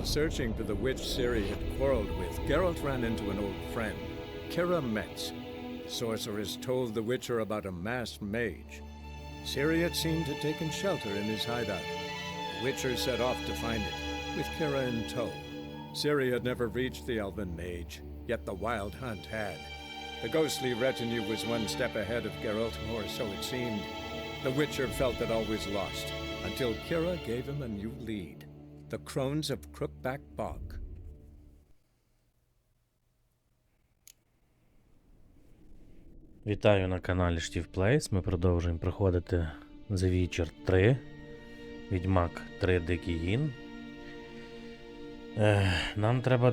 searching for the witch Ciri had quarreled with, Geralt ran into an old friend, Kira Metz. The sorceress told the Witcher about a masked mage. Ciri had seemed to taken shelter in his hideout. The Witcher set off to find it, with Kira in tow. Ciri had never reached the elven mage, yet the wild hunt had. The ghostly retinue was one step ahead of Geralt, or so it seemed. The Witcher felt that all was lost, until Kira gave him a new lead. The Crones of Crookback Bog. Вітаю на каналі Штівплейс. Ми продовжуємо проходити The Witcher 3, Відьмак 3 Дикий гін. Нам треба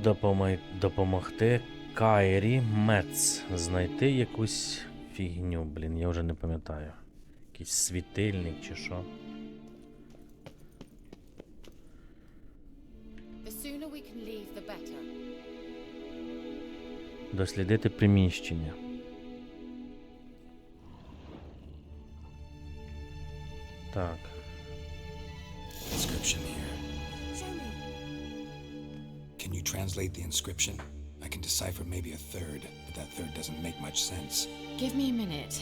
допомогти Кайрі Метц знайти якусь фігню, блін, я вже не пам'ятаю. Якийсь світильник чи що. Дослідити приміщення. Так. Inscription here. Show me. Can you translate the inscription? I can decipher maybe a third, but that third doesn't make much sense. Give me a minute.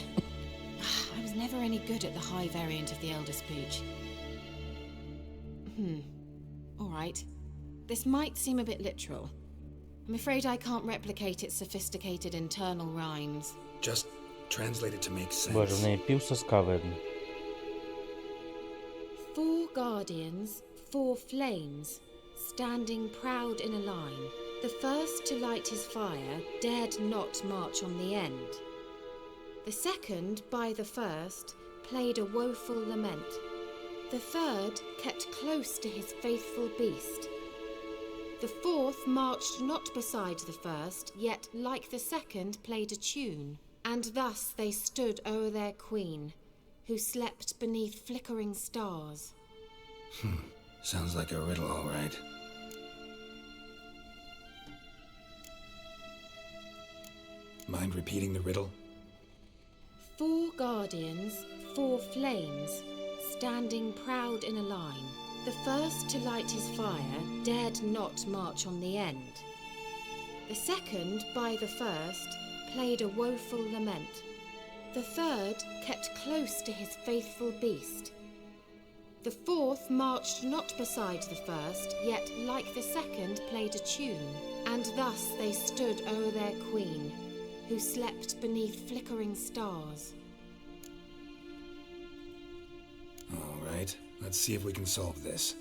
I was never any good at the high variant of the Elder Speech. All right. This might seem a bit literal. I'm afraid I can't replicate its sophisticated internal rhymes. Just translate it to make sense. Боже, в неї пів соска видно. 4 guardians, 4 flames, standing proud in a line. The first to light his fire dared not march on the end. The second, by the first, played a woeful lament. The third kept close to his faithful beast. The fourth marched not beside the first, yet like the second played a tune. And thus they stood o'er their queen, who slept beneath flickering stars. Sounds like a riddle, all right. Mind repeating the riddle? 4 guardians, 4 flames, standing proud in a line. The first to light his fire dared not march on the end. The second, by the first, played a woeful lament. The third kept close to his faithful beast. The fourth marched not beside the first, yet like the second played a tune. And thus they stood o'er their queen, who slept beneath flickering stars. All right, let's see if we can solve this.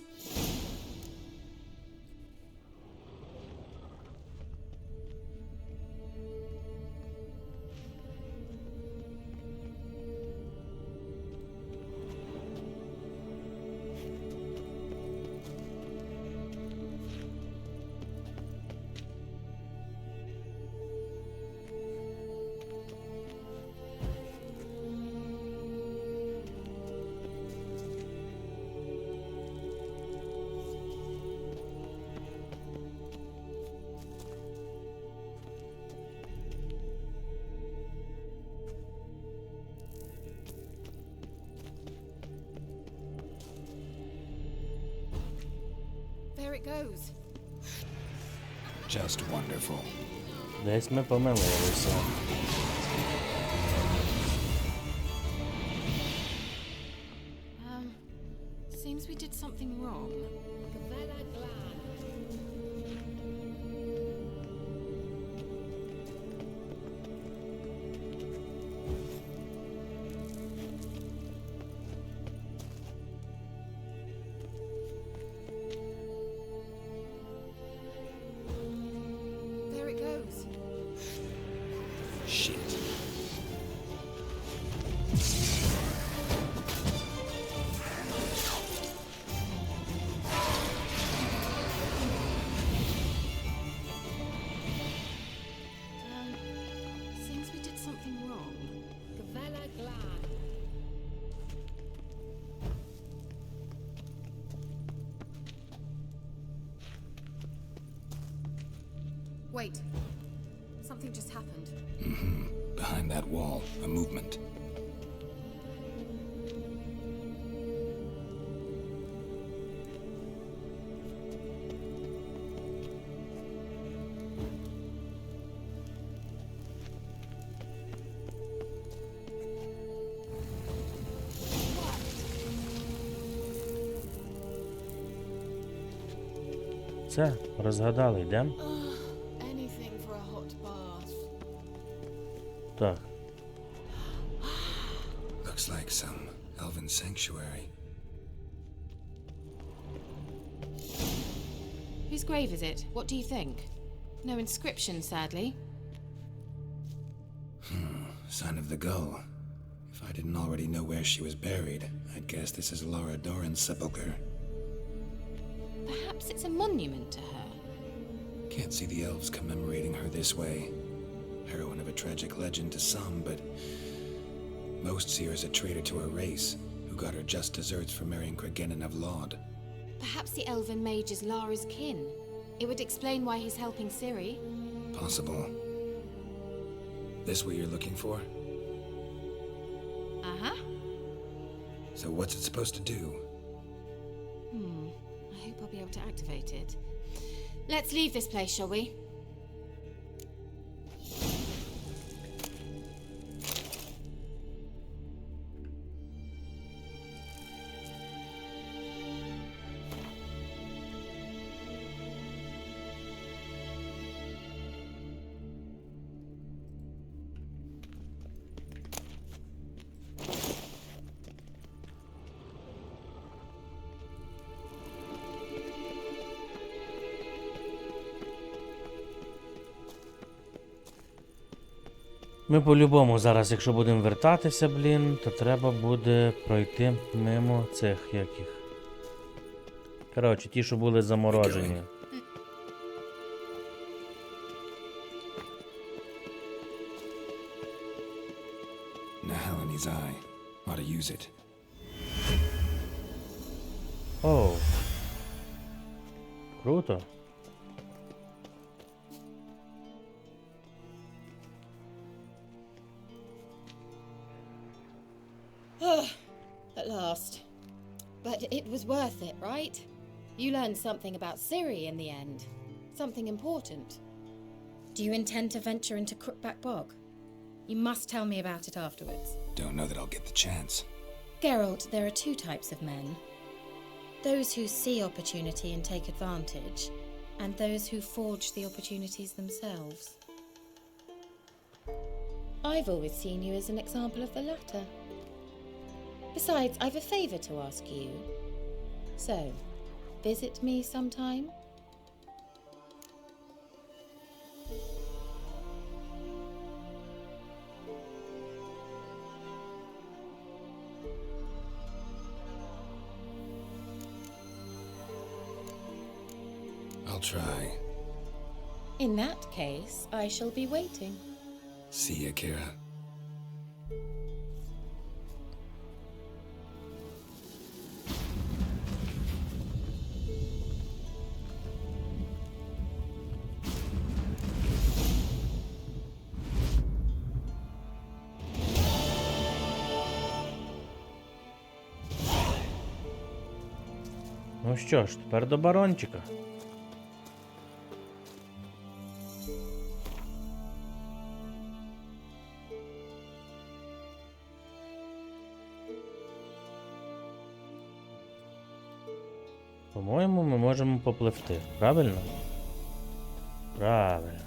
There it goes. Just wonderful. Десь ми помилилися. Seems we did something wrong. There it goes. Shit. Seems we did something wrong. Wait. Something just happened. Behind that wall, a movement. Все, розгадали, йдемо. Anything for a hot bath. Так. Looks like some elven sanctuary. Whose grave is it? What do you think? No inscription, sadly. Sign of the gull. If I didn't already know where she was buried, I'd guess this is Laura Doran's sepulcher. Perhaps it's a monument to her. Can't see the elves commemorating her this way. Heroine of a tragic legend to some, but most see her as a traitor to her race, who got her just desserts for marrying Cregennan of Laud. Perhaps the elven mage is Lara's kin. It would explain why he's helping Ciri. Possible. This what you're looking for? Uh-huh. So what's it supposed to do? I hope I'll be able to activate it. Let's leave this place, shall we? Ми по-любому зараз, якщо будемо вертатися, блін, то треба буде пройти мимо цих яких. Коротше, ті, що були заморожені. Nahal in his eye. Ought to use it. Оу. Круто. At last. But it was worth it, right? You learned something about Ciri in the end. Something important. Do you intend to venture into Crookback Bog? You must tell me about it afterwards. Don't know that I'll get the chance. Geralt, there are two types of men. Those who see opportunity and take advantage, and those who forge the opportunities themselves. I've always seen you as an example of the latter. Besides, I've a favour to ask you. So, visit me sometime? I'll try. In that case, I shall be waiting. See ya, Kira. Ну що ж, тепер до барончика. По-моєму, ми можемо попливти. Правильно? Правильно.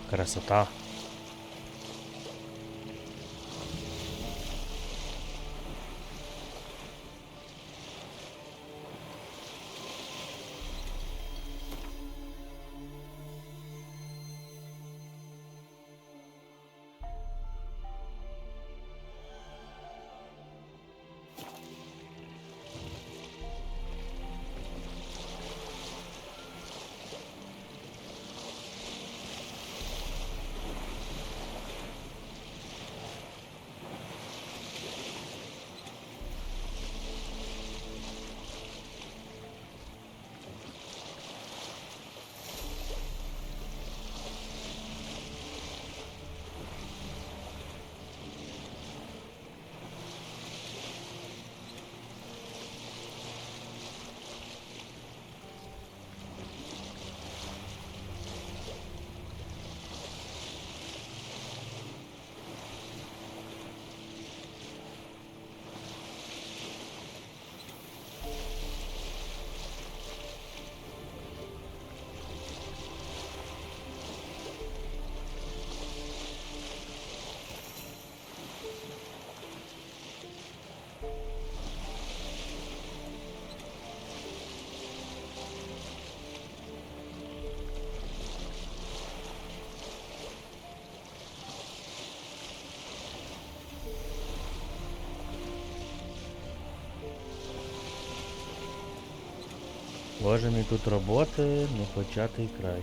Красота. Боже мій, тут роботи, непочатий край.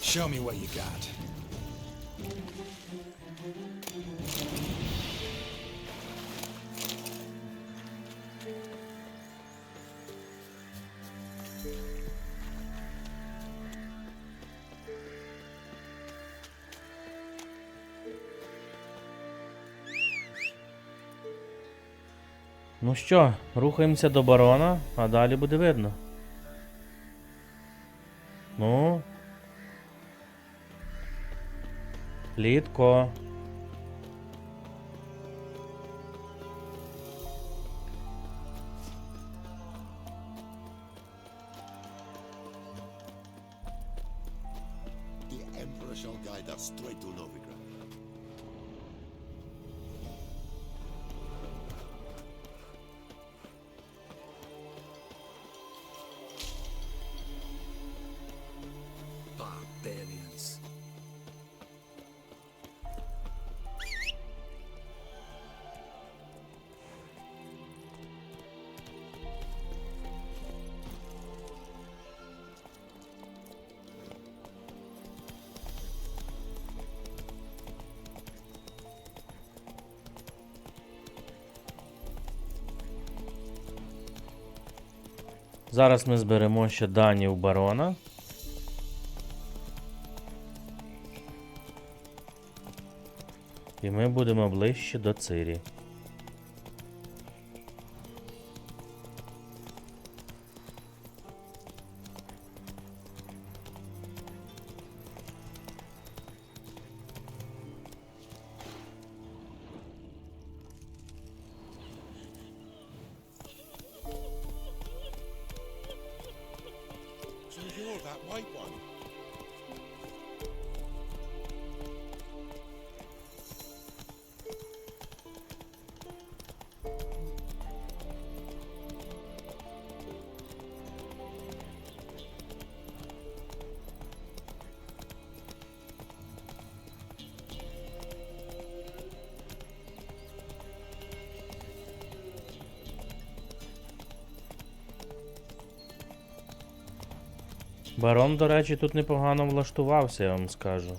Show me what you got. Ну що, рухаємося до барона, а далі буде видно. Ну. Плітко. The Emperor shall guide us straight to Novigrad. Barbarians. Зараз ми зберемо ще дані у барона. І ми будемо ближче до Цирі. So you're that white one. Барон, до речі, тут непогано влаштувався, я вам скажу.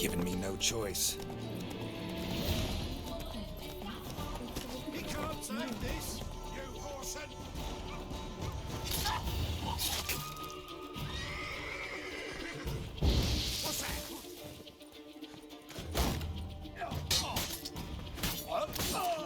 Giving me no choice. He can't take this, you whoreson! What's that?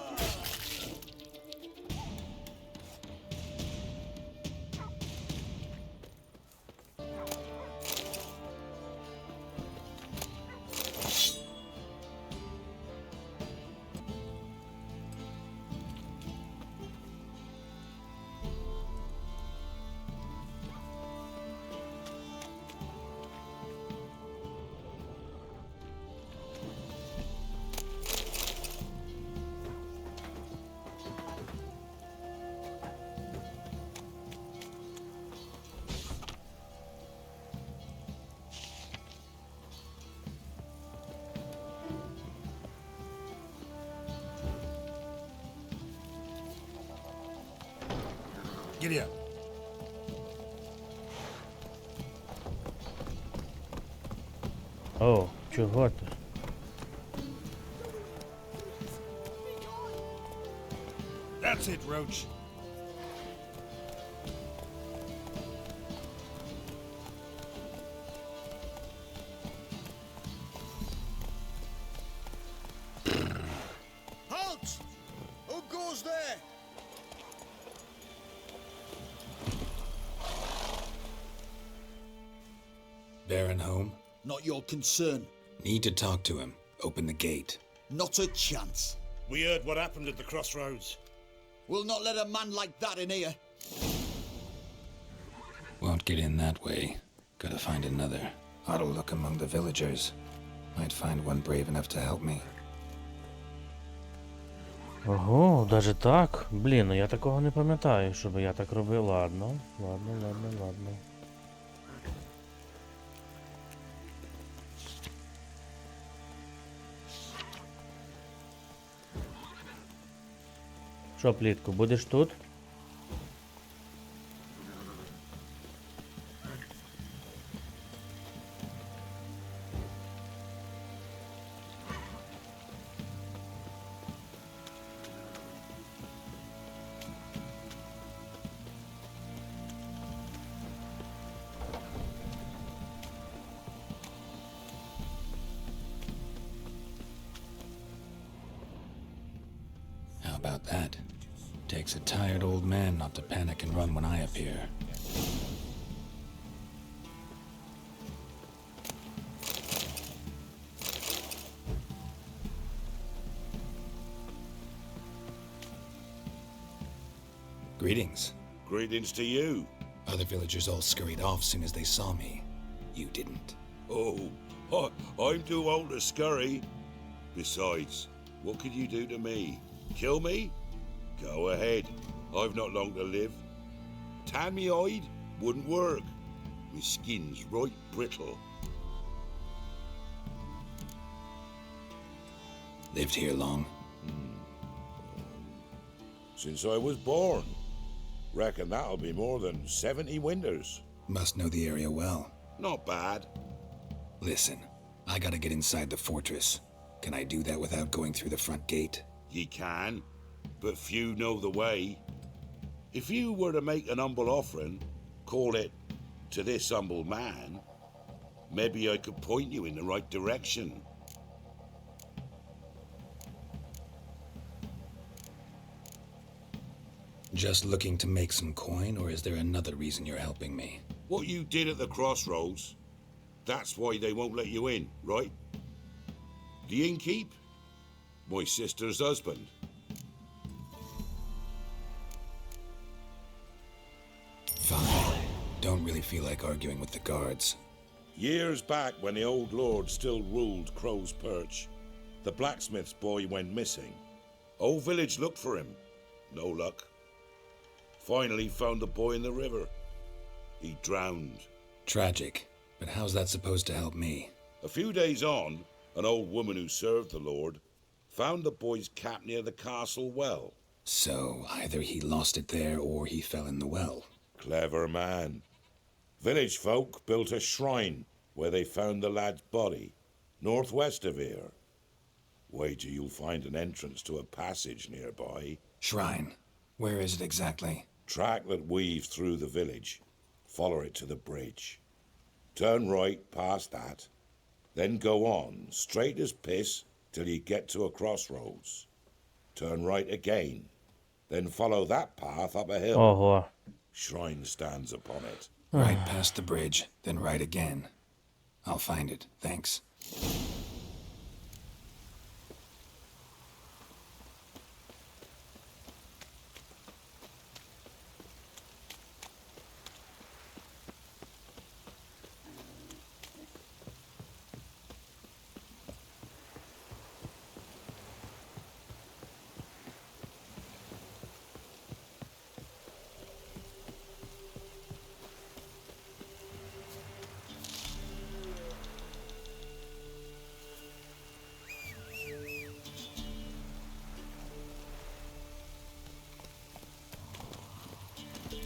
Giddy up. О, чого ти? That's it, Roach. Halt! Who goes there? Baron home? Not your concern. Need to talk to him. Open the gate. Not a chance. We heard what happened at the crossroads. We'll not let a man like that in here. Won't get in that way. Gotta find another. Ought to look among the villagers. Might find one brave enough to help me. Ого, даже так? Блін, ну я такого не пам'ятаю, щоб я так робив. Ладно, ладно. Що, плітку, будеш тут? How about that? Takes a tired old man not to panic and run when I appear. Greetings. Greetings to you. Other villagers all scurried off soon as they saw me. You didn't. Oh, I'm too old to scurry. Besides, what could you do to me? Kill me? Go ahead. I've not long to live. Tan me hide? Wouldn't work. My skin's right brittle. Lived here long? Since I was born. Reckon that'll be more than 70 winters. Must know the area well. Not bad. Listen, I gotta get inside the fortress. Can I do that without going through the front gate? Ye can, but few know the way. If you were to make an humble offering, call it, to this humble man, maybe I could point you in the right direction. Just looking to make some coin, or is there another reason you're helping me? What you did at the crossroads, that's why they won't let you in, right? The innkeep? My sister's husband. Fine. Don't really feel like arguing with the guards. Years back, when the old lord still ruled Crow's Perch, the blacksmith's boy went missing. Whole village looked for him. No luck. Finally found the boy in the river. He drowned. Tragic. But how's that supposed to help me? A few days on, an old woman who served the lord found the boy's cap near the castle well. So, either he lost it there or he fell in the well. Clever man. Village folk built a shrine where they found the lad's body, northwest of here. Wait till you'll find an entrance to a passage nearby. Shrine. Where is it exactly? Track that weaves through the village. Follow it to the bridge. Turn right past that. Then go on, straight as piss, till you get to a crossroads. Turn right again. Then follow that path up a hill. Ого. Shrine stands upon it. Right past the bridge, then right again. I'll find it, thanks.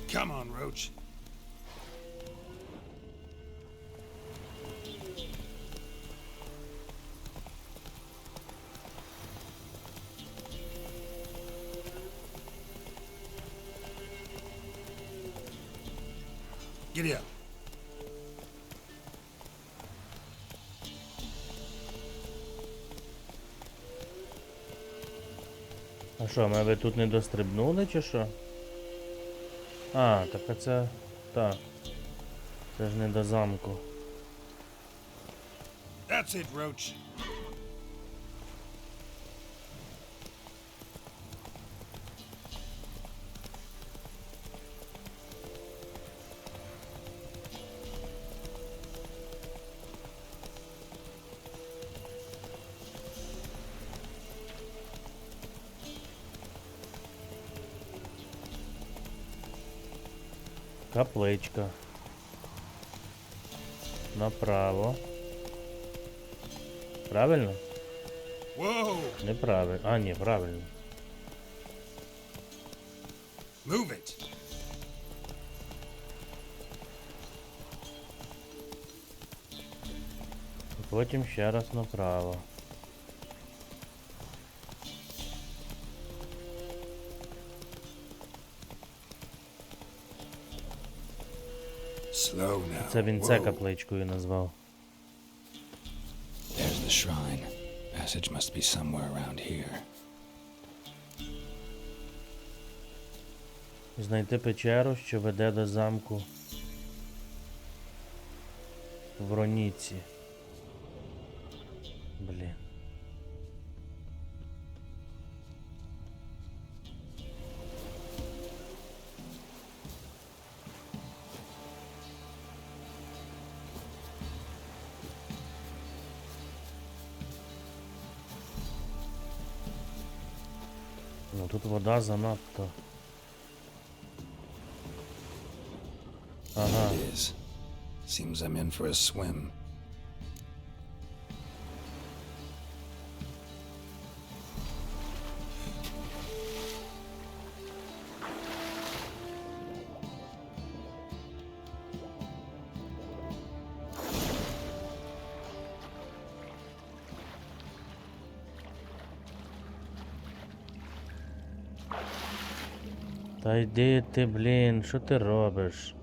Come on, Roach. Giddy up. А що, ми ви тут не дострибнули чи що? А, так а це... Так. Це ж не до замку. That's it, Roach. Капличка. Направо. Правильно? Whoa! Неправильно. А, ні, правильно. Move it. І потім ще раз направо. Slow now. Це він це Whoa. капличкою назвав. There's the shrine. Passage must be somewhere around here. Знайти печеру, що веде до замку в Роніці. Блін. Ну тут вода занадто. Ага. It is. Seems I'm in for a swim. Та йди ти, блін, що ти робиш?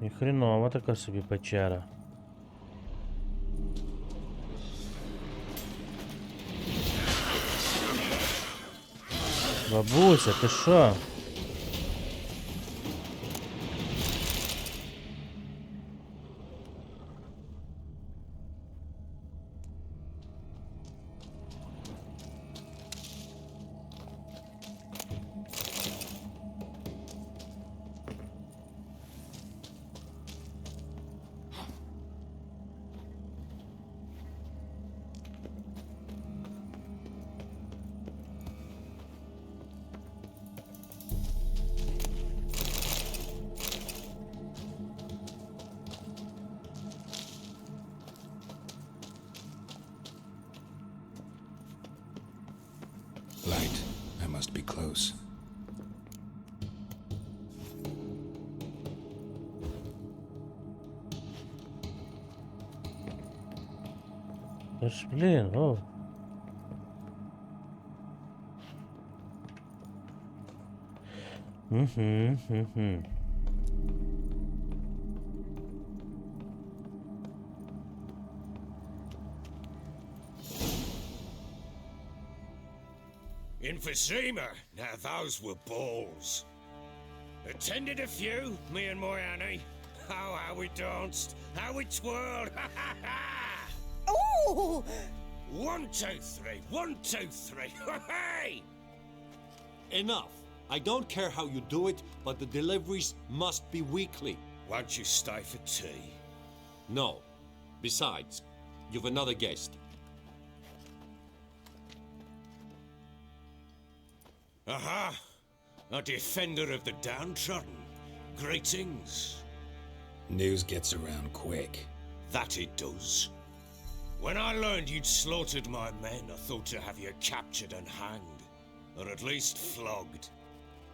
І хрінова така собі печера. Бабуся, ти що? Light. I must be close. Та ж, блін, о. Угу. Emphysema. Now those were balls. Attended a few, me and my Annie. Oh, how we danced, how we twirled. Ha ha ha! Oh! 1, 2, 3. 1, 2, 3. Hey! Enough. I don't care how you do it, but the deliveries must be weekly. Won't you stay for tea? No. Besides, you've another guest. Aha! A defender of the downtrodden. Greetings. News gets around quick. That it does. When I learned you'd slaughtered my men, I thought to have you captured and hanged. Or at least flogged.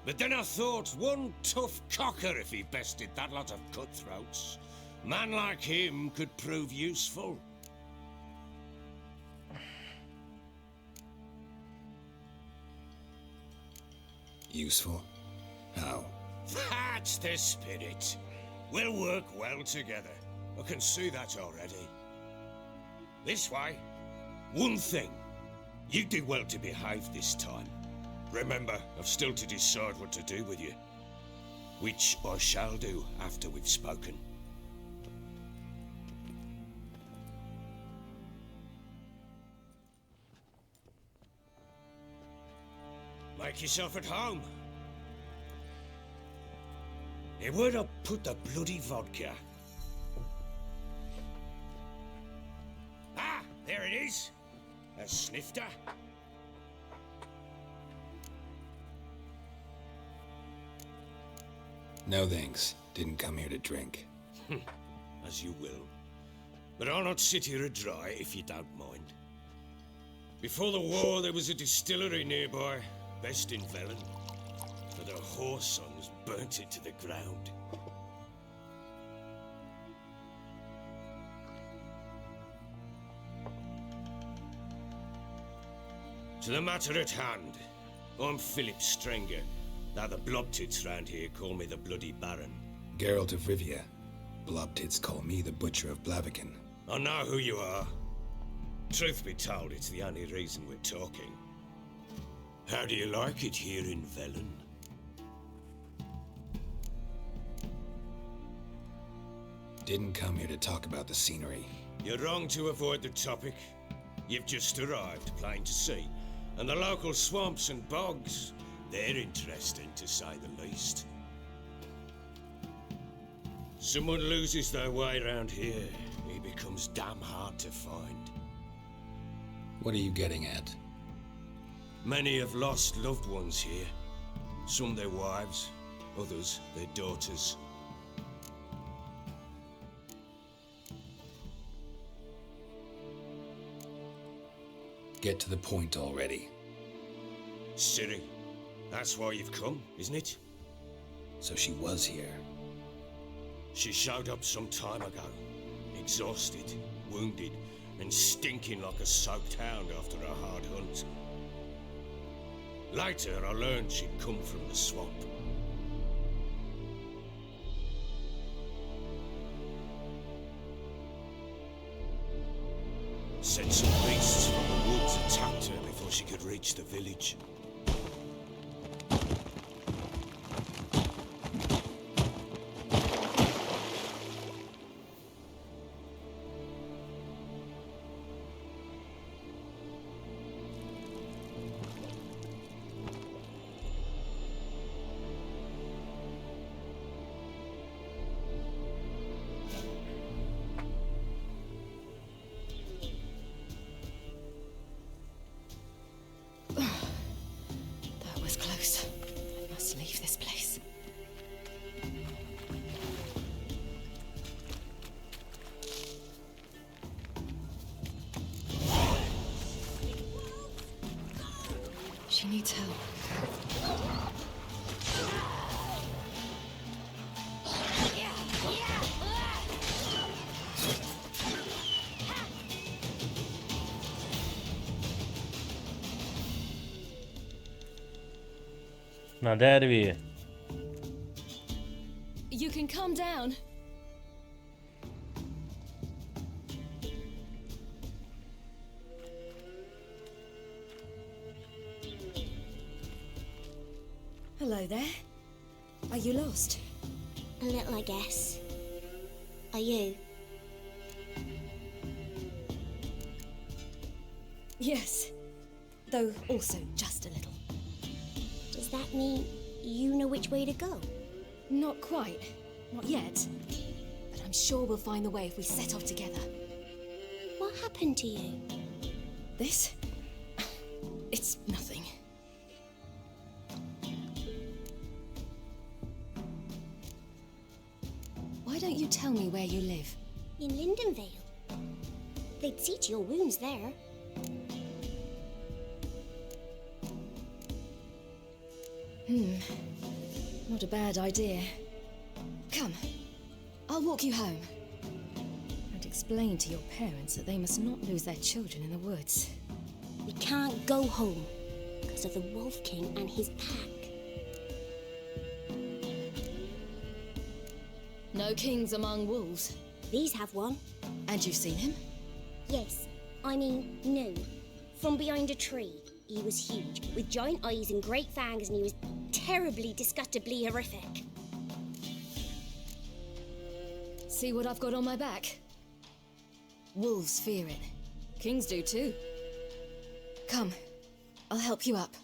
But then I thought one tough cocker if he bested that lot of cutthroats. Man like him could prove useful. Useful? How? That's the spirit. We'll work well together. I can see that already. This way. One thing. You do well to behave this time. Remember, I've still to decide what to do with you. Which I shall do after we've spoken. Make yourself at home. Hey, where'd I put the bloody vodka? Ah, there it is. A snifter. No thanks. Didn't come here to drink. As you will. But I'll not sit here dry if you don't mind. Before the war, there was a distillery nearby, best in Velen. But the whore sons burnt it to the ground. To the matter at hand, I'm Philip Strenger. Now the blobtits round here call me the Bloody Baron. Geralt of Rivia. Blobtits call me the Butcher of Blaviken. I know who you are. Truth be told, it's the only reason we're talking. How do you like it here in Velen? Didn't come here to talk about the scenery. You're wrong to avoid the topic. You've just arrived, plain to see. And the local swamps and bogs, they're interesting to say the least. Someone loses their way round here, he becomes damn hard to find. What are you getting at? Many have lost loved ones here. Some their wives, others their daughters. Get to the point already. Ciri, that's why you've come, isn't it? So she was here. She showed up some time ago, exhausted, wounded, and stinking like a soaked hound after a hard hunt. Later, I learned she'd come from the swamp. Said some beasts from the woods attacked her before she could reach the village. That was close. I must leave this place. She needs help. На дереві. You can calm down. Hello there. Are you lost? A little, I guess. Are you? Yes. Though also just a little. Does that mean you know which way to go? Not quite. Not yet. But I'm sure we'll find the way if we set off together. What happened to you? This? It's nothing. Why don't you tell me where you live? In Lindenvale. They'd see to your wounds there. Not a bad idea. Come, I'll walk you home. And explain to your parents that they must not lose their children in the woods. We can't go home because of the Wolf King and his pack. No kings among wolves. These have one. And you've seen him? Yes, I mean, no. From behind a tree. He was huge, with giant eyes and great fangs, and he was terribly, disgustingly horrific. See what I've got on my back? Wolves fear it. Kings do too. Come, I'll help you up.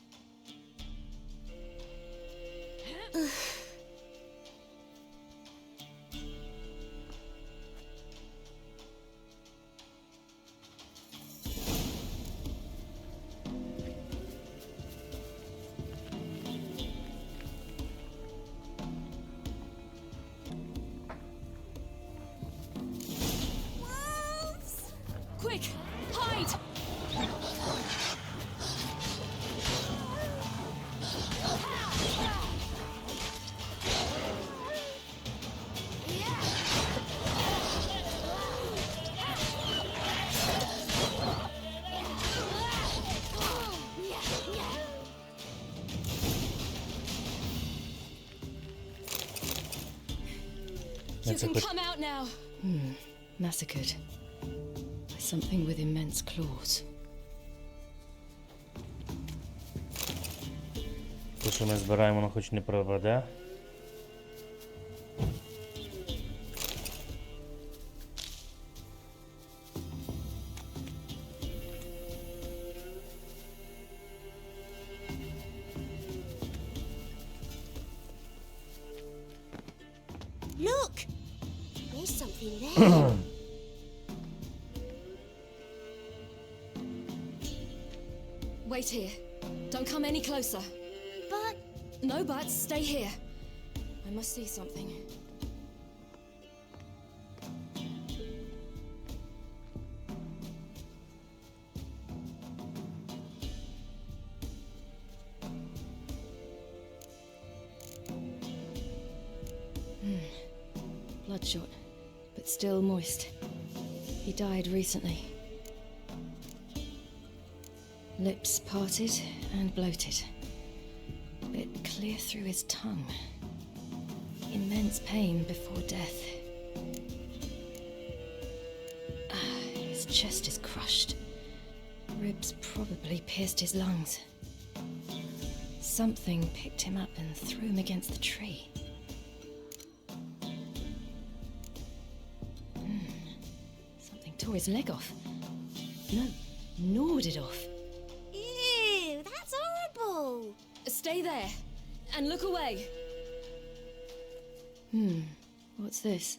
Quick, hide! You can come out now. Massacred by something with immense claws. Те, що ми збираємо, воно хоч не пропаде. Look! There's something there. Wait here. Don't come any closer. But No buts. Stay here. I must see something. Bloodshot, but still moist. He died recently. Lips parted and bloated. Bit clear through his tongue. Immense pain before death. His chest is crushed. Ribs probably pierced his lungs. Something picked him up and threw him against the tree. Something tore his leg off. No, gnawed it off. ew, that's horrible. Stay there and look away. What's this?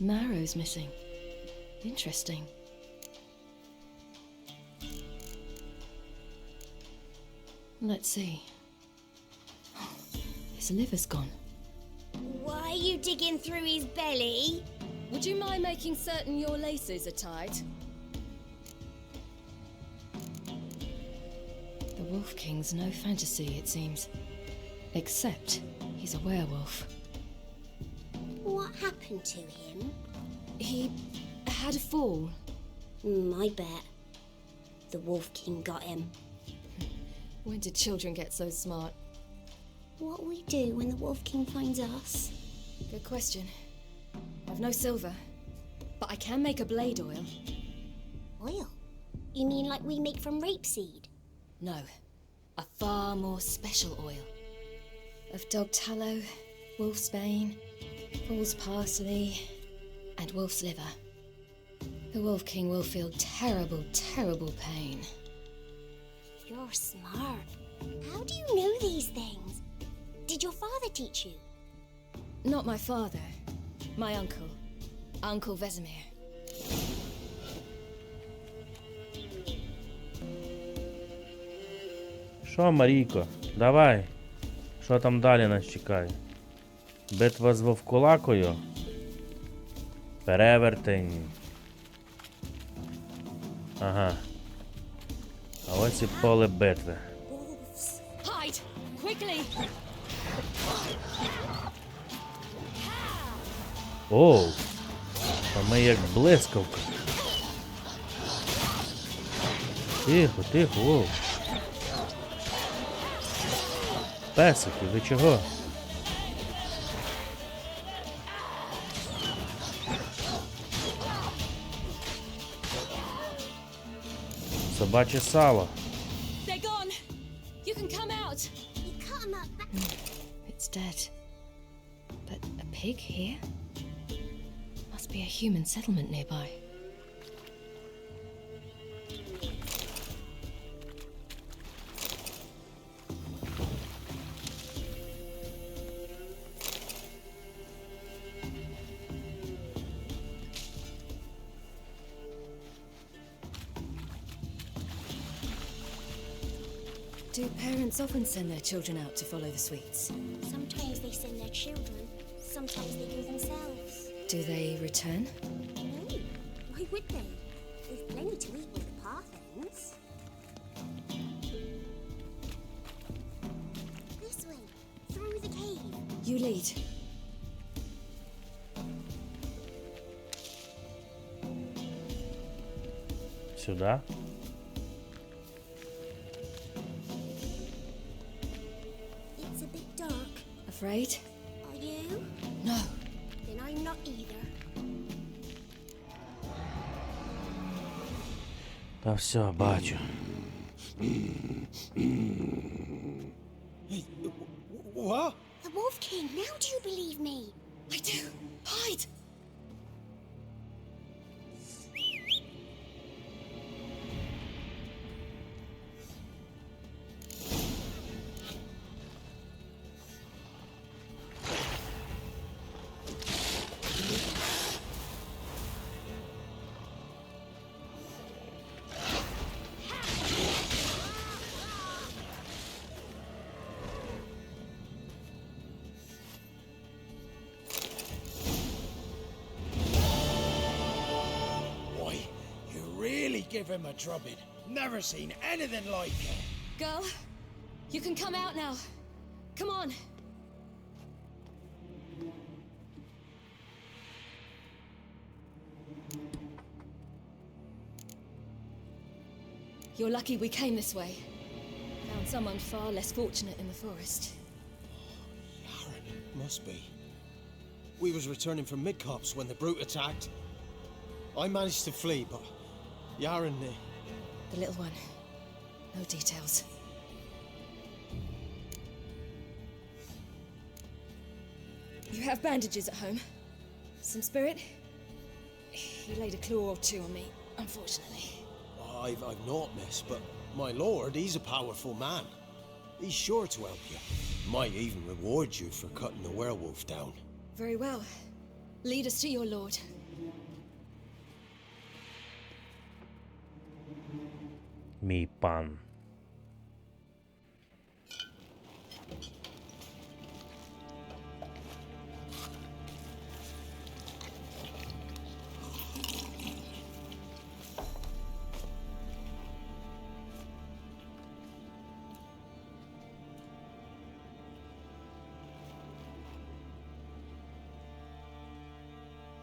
Marrow's missing. Interesting. Let's see. His liver's gone. Why are you digging through his belly? Would you mind making certain your laces are tied? The Wolf King's no fantasy, it seems. Except he's a werewolf. What happened to him? He had a fall. I bet. The Wolf King got him. When did children get so smart? What'll we do when the Wolf King finds us? Good question. I've no silver, but I can make a blade oil. Oil? You mean like we make from rapeseed? No, a far more special oil. Of dog tallow, wolf's bane, fool's parsley, and wolf's liver. The Wolf King will feel terrible, terrible pain. You're smart. How do you know these things? Did your father teach you? Not my father. My uncle. Uncle Vesemir. Що, Марійко? Давай. Що там далі нас чекає? Битва з вовкулакою? Перевертень. Ага. А ось і поле битви. Hide! Quickly! Оу! Та ми як блискавка. Тихо, тихо, оу. Песики, ви чого? Собаче сало. They're gone! You can come out! You cut him up back. It's dead. But a pig here? Must be a human settlement nearby. Do parents often send their children out to follow the sweets? Sometimes they send their children. Sometimes they go themselves. Do they return? No. Why would they? There's plenty to eat where the path ends. This way. Through the cave. You lead. Сюда. It's a bit dark. Afraid? Are you? No. Then I'm not either. Та все, бачу. What? The Wolf King, now do you believe me? I do. Hide! Why, you really give him a drubbing. Never seen anything like it. Girl, you can come out now. Come on. You're lucky we came this way. Found someone far less fortunate in the forest. Aaron, must be. We was returning from Midcops when the brute attacked. I managed to flee, but Yaren, The little one. No details. You have bandages at home? Some spirit? He laid a claw or two on me, unfortunately. I've not, miss, but my lord, he's a powerful man. He's sure to help you. Might even reward you for cutting the werewolf down. Very well. Lead us to your lord. Мій пан.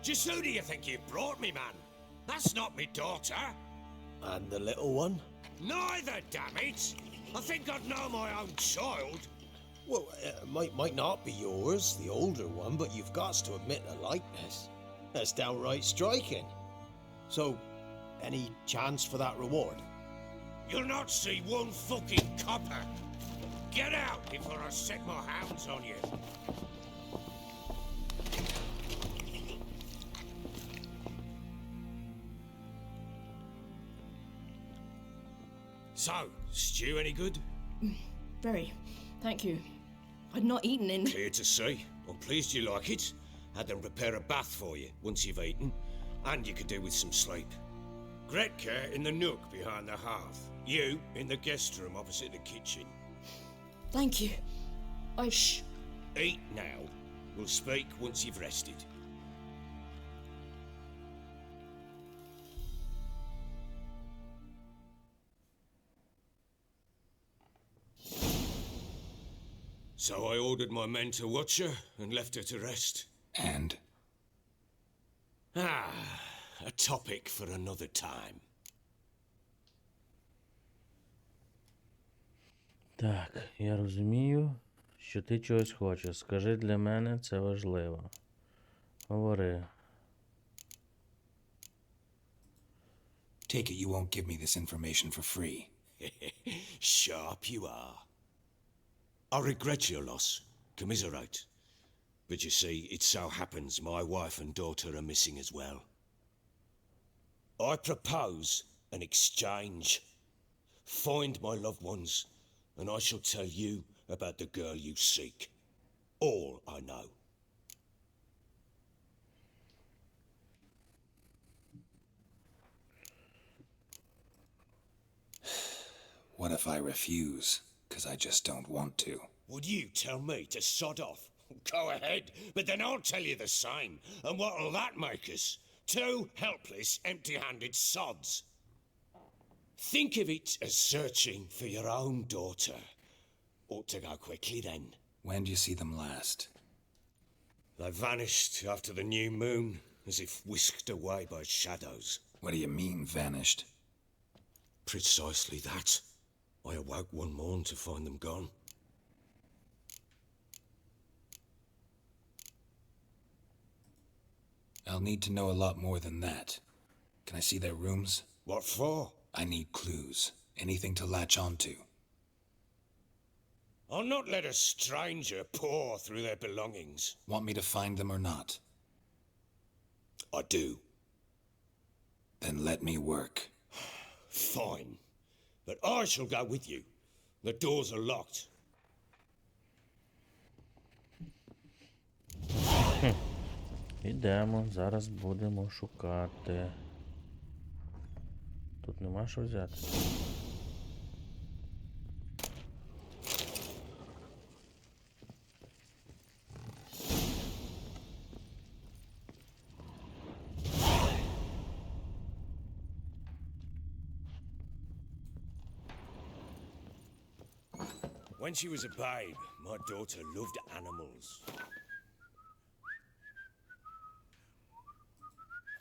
Just who do you think you brought me, man? That's not me daughter. And the little one? Neither, damn it! I think I'd know my own child. Well, might not be yours, the older one, but you've got to admit the likeness. That's downright striking. So, any chance for that reward? You'll not see one fucking copper. Get out before I set my hounds on you. So, stew any good? Very. Thank you. I'd not eaten in... Clear to see. I'm pleased you like it. Had them prepare a bath for you once you've eaten, and you could do with some sleep. Gretka in the nook behind the hearth. You in the guest room opposite the kitchen. Thank you. Shh. Eat now. We'll speak once you've rested. So I ordered my men to watch her and left her to rest. And? A topic for another time. Так, я розумію, що ти чогось хочеш. Скажи, для мене це важливо. Говори. Take it you won't give me this information for free. Sharp you are. I regret your loss. Commiserate. But you see, it so happens my wife and daughter are missing as well. I propose an exchange. Find my loved ones, and I shall tell you about the girl you seek. All I know. What if I refuse? 'Cause I just don't want to. Would you tell me to sod off? Go ahead, but then I'll tell you the same. And what'll that make us? Two helpless, empty-handed sods. Think of it as searching for your own daughter. Ought to go quickly then. When do you see them last? They vanished after the new moon, as if whisked away by shadows. What do you mean, vanished? Precisely that. I awoke one morn to find them gone. I'll need to know a lot more than that. Can I see their rooms? What for? I need clues. Anything to latch onto. I'll not let a stranger pore through their belongings. Want me to find them or not? I do. Then let me work. Fine. But I shall go with you. The doors are locked. Ідемо, зараз будемо шукати. Тут нема що взяти. When she was a babe, my daughter loved animals.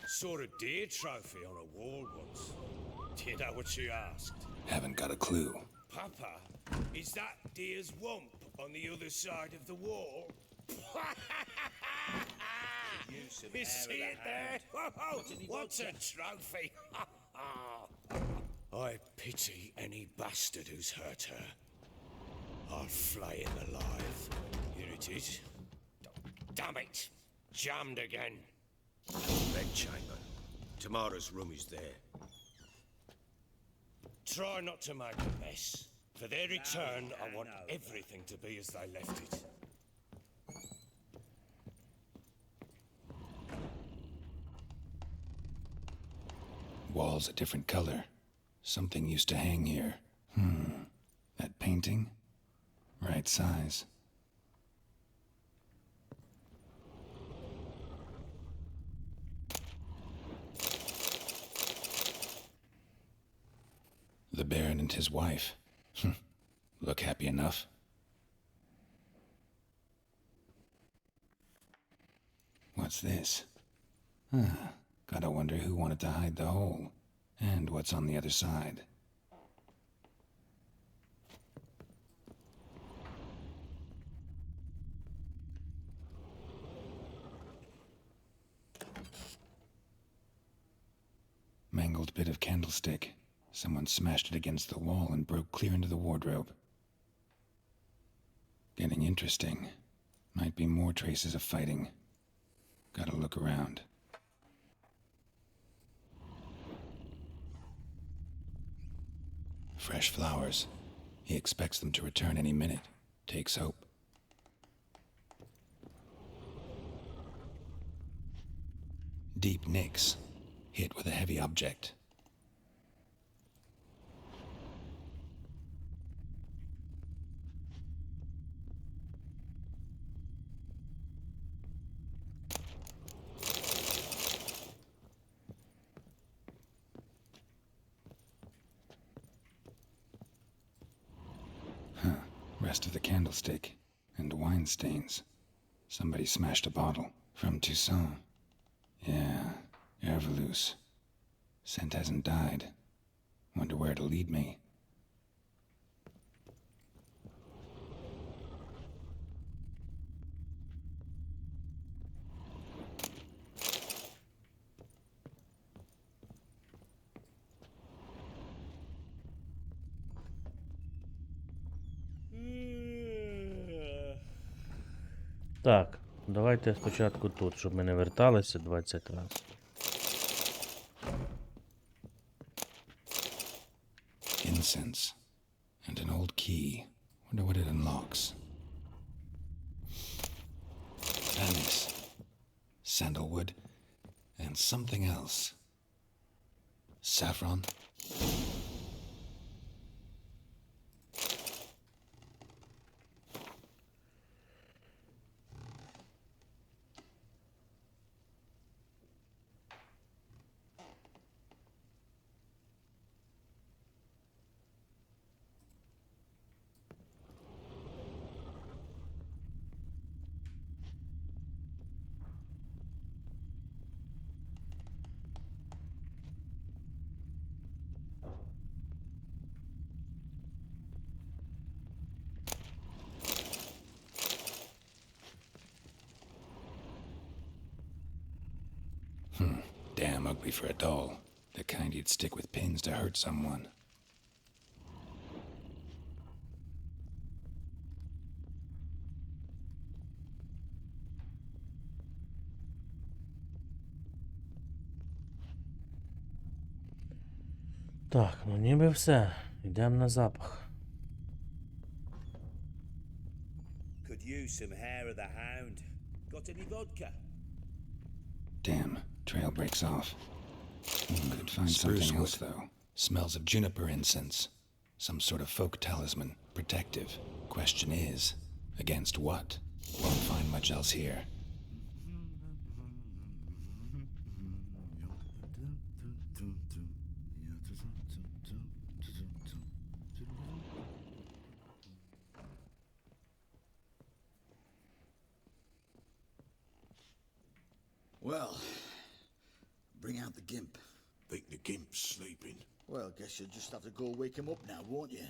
Saw a deer trophy on a wall once. Do you know what she asked? Haven't got a clue. Papa, is that deer's wump on the other side of the wall? You see it there? Whoa, what's a trophy? I pity any bastard who's hurt her. I'll flay him alive. Here it is. Damn it! Jammed again. Bed chamber. Tamara's room is there. Try not to make a mess. For their return, I want everything to be as they left it. Wall's a different color. Something used to hang here. That painting? Right size. The Baron and his wife. Look happy enough. What's this? Gotta wonder who wanted to hide the hole. And what's on the other side. Mangled bit of candlestick. Someone smashed it against the wall and broke clear into the wardrobe. Getting interesting. Might be more traces of fighting. Gotta look around. Fresh flowers. He expects them to return any minute. Takes hope. deep nicks, hit with a heavy object. Rest of the candlestick, and wine stains. Somebody smashed a bottle. From Toussaint. Yeah, Herveloos. Scent hasn't died. Wonder where it'll lead me. Так, давайте спочатку тут, щоб ми не верталися 20 разів. Incense. And an old key. Wonder what it unlocks. Anise. Sandalwood. And something else. Saffron. Damn ugly for a doll. The kind you'd stick with pins to hurt someone. Так, ну ніби все. Йдемо на запах. Could use some hair of the hound. Got any vodka? Damn, trail breaks off. Could find something else, though. Smells of juniper incense. Some sort of folk talisman. Protective. Question is, against what? Won't find much else here. Well, bring out the gimp. Think the gimp's sleeping? Well, guess you'll just have to go wake him up now, won't you?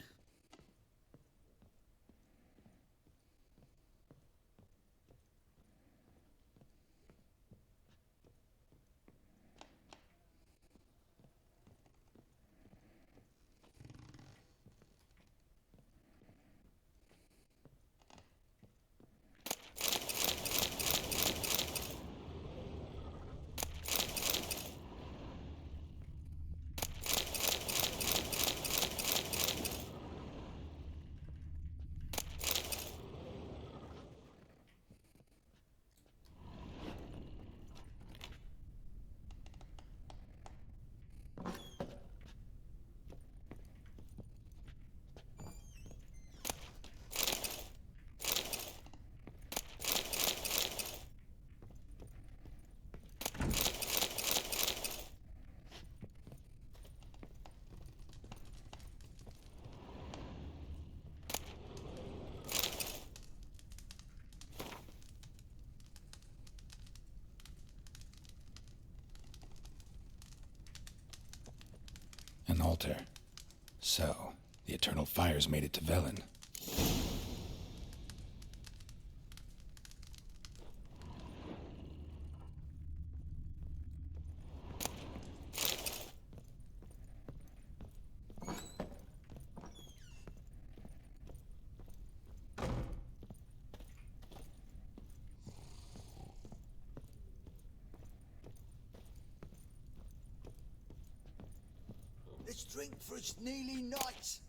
An altar. So, the eternal fires made it to Velen. Let's drink for its nearly night.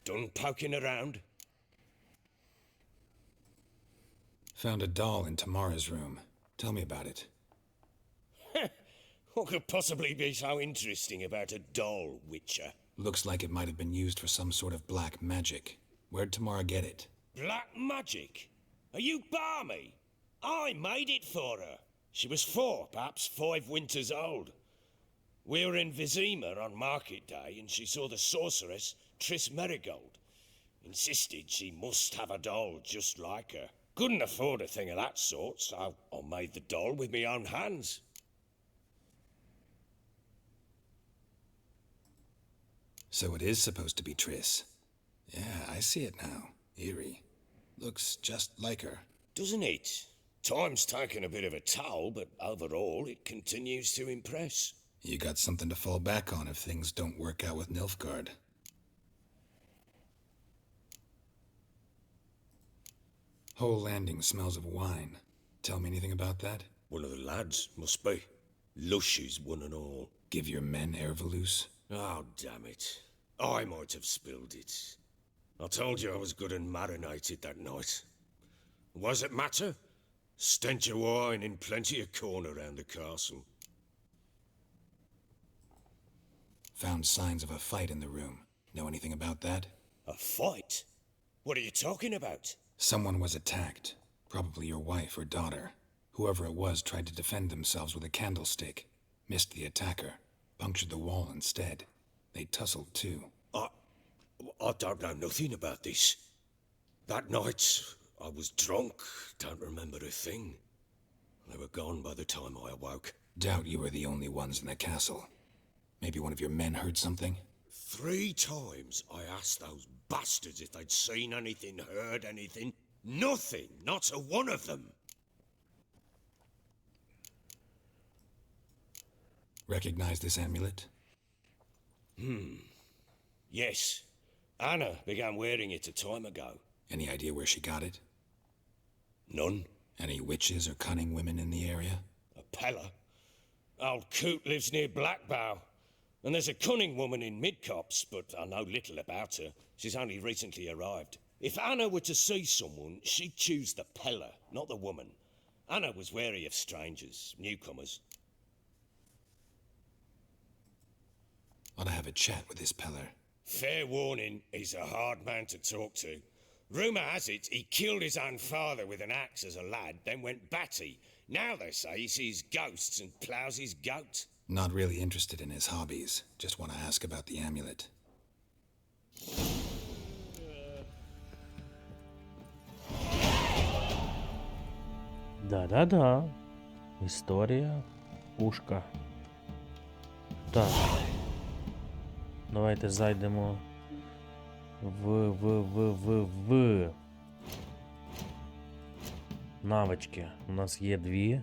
Done poking around? Found a doll in Tamara's room. Tell me about it. What could possibly be so interesting about a doll, Witcher? Looks like it might have been used for some sort of black magic. Where'd Tamara get it? Black magic? Are you balmy? I made it for her. She was 4, perhaps 5 winters old. We were in Vizima on market day, and she saw the sorceress, Triss Merigold. Insisted she must have a doll just like her. Couldn't afford a thing of that sort, so I made the doll with my own hands. So it is supposed to be Triss. Yeah, I see it now. Eerie. Looks just like her. Doesn't it? Time's taken a bit of a toll, but overall it continues to impress. You got something to fall back on if things don't work out with Nilfgaard. Whole landing smells of wine. Tell me anything about that? One of the lads, must be. Lushes, one and all. Give your men Ervelus? Oh, damn it. I might have spilled it. I told you I was good and marinated that night. What does it matter? Stench of wine in plenty of corn around the castle. Found signs of a fight in the room. Know anything about that? A fight? What are you talking about? Someone was attacked. Probably your wife or daughter. Whoever it was tried to defend themselves with a candlestick. Missed the attacker. Punctured the wall instead. They tussled too. I don't know nothing about this. That night, I was drunk. Don't remember a thing. They were gone by the time I awoke. Doubt you were the only ones in the castle. Maybe one of your men heard something? 3 times I asked those bastards if they'd seen anything, heard anything. Nothing. Not a one of them. Recognize this amulet? Yes. Anna began wearing it a time ago. Any idea where she got it? None. Any witches or cunning women in the area? A Pella. Old Coot lives near Blackbow. And there's a cunning woman in Midcopse, but I know little about her. She's only recently arrived. If Anna were to see someone, she'd choose the Pella, not the woman. Anna was wary of strangers, newcomers. Ought to have a chat with this Peller. Fair warning, he's a hard man to talk to. Rumour has it he killed his own father with an axe as a lad, then went batty. Now they say he sees ghosts and ploughs his goat. Not really interested in his hobbies. Just want to ask about the amulet. Да-да-да. Історія. Пушка. Так. Давайте зайдемо в навички. У нас є 2.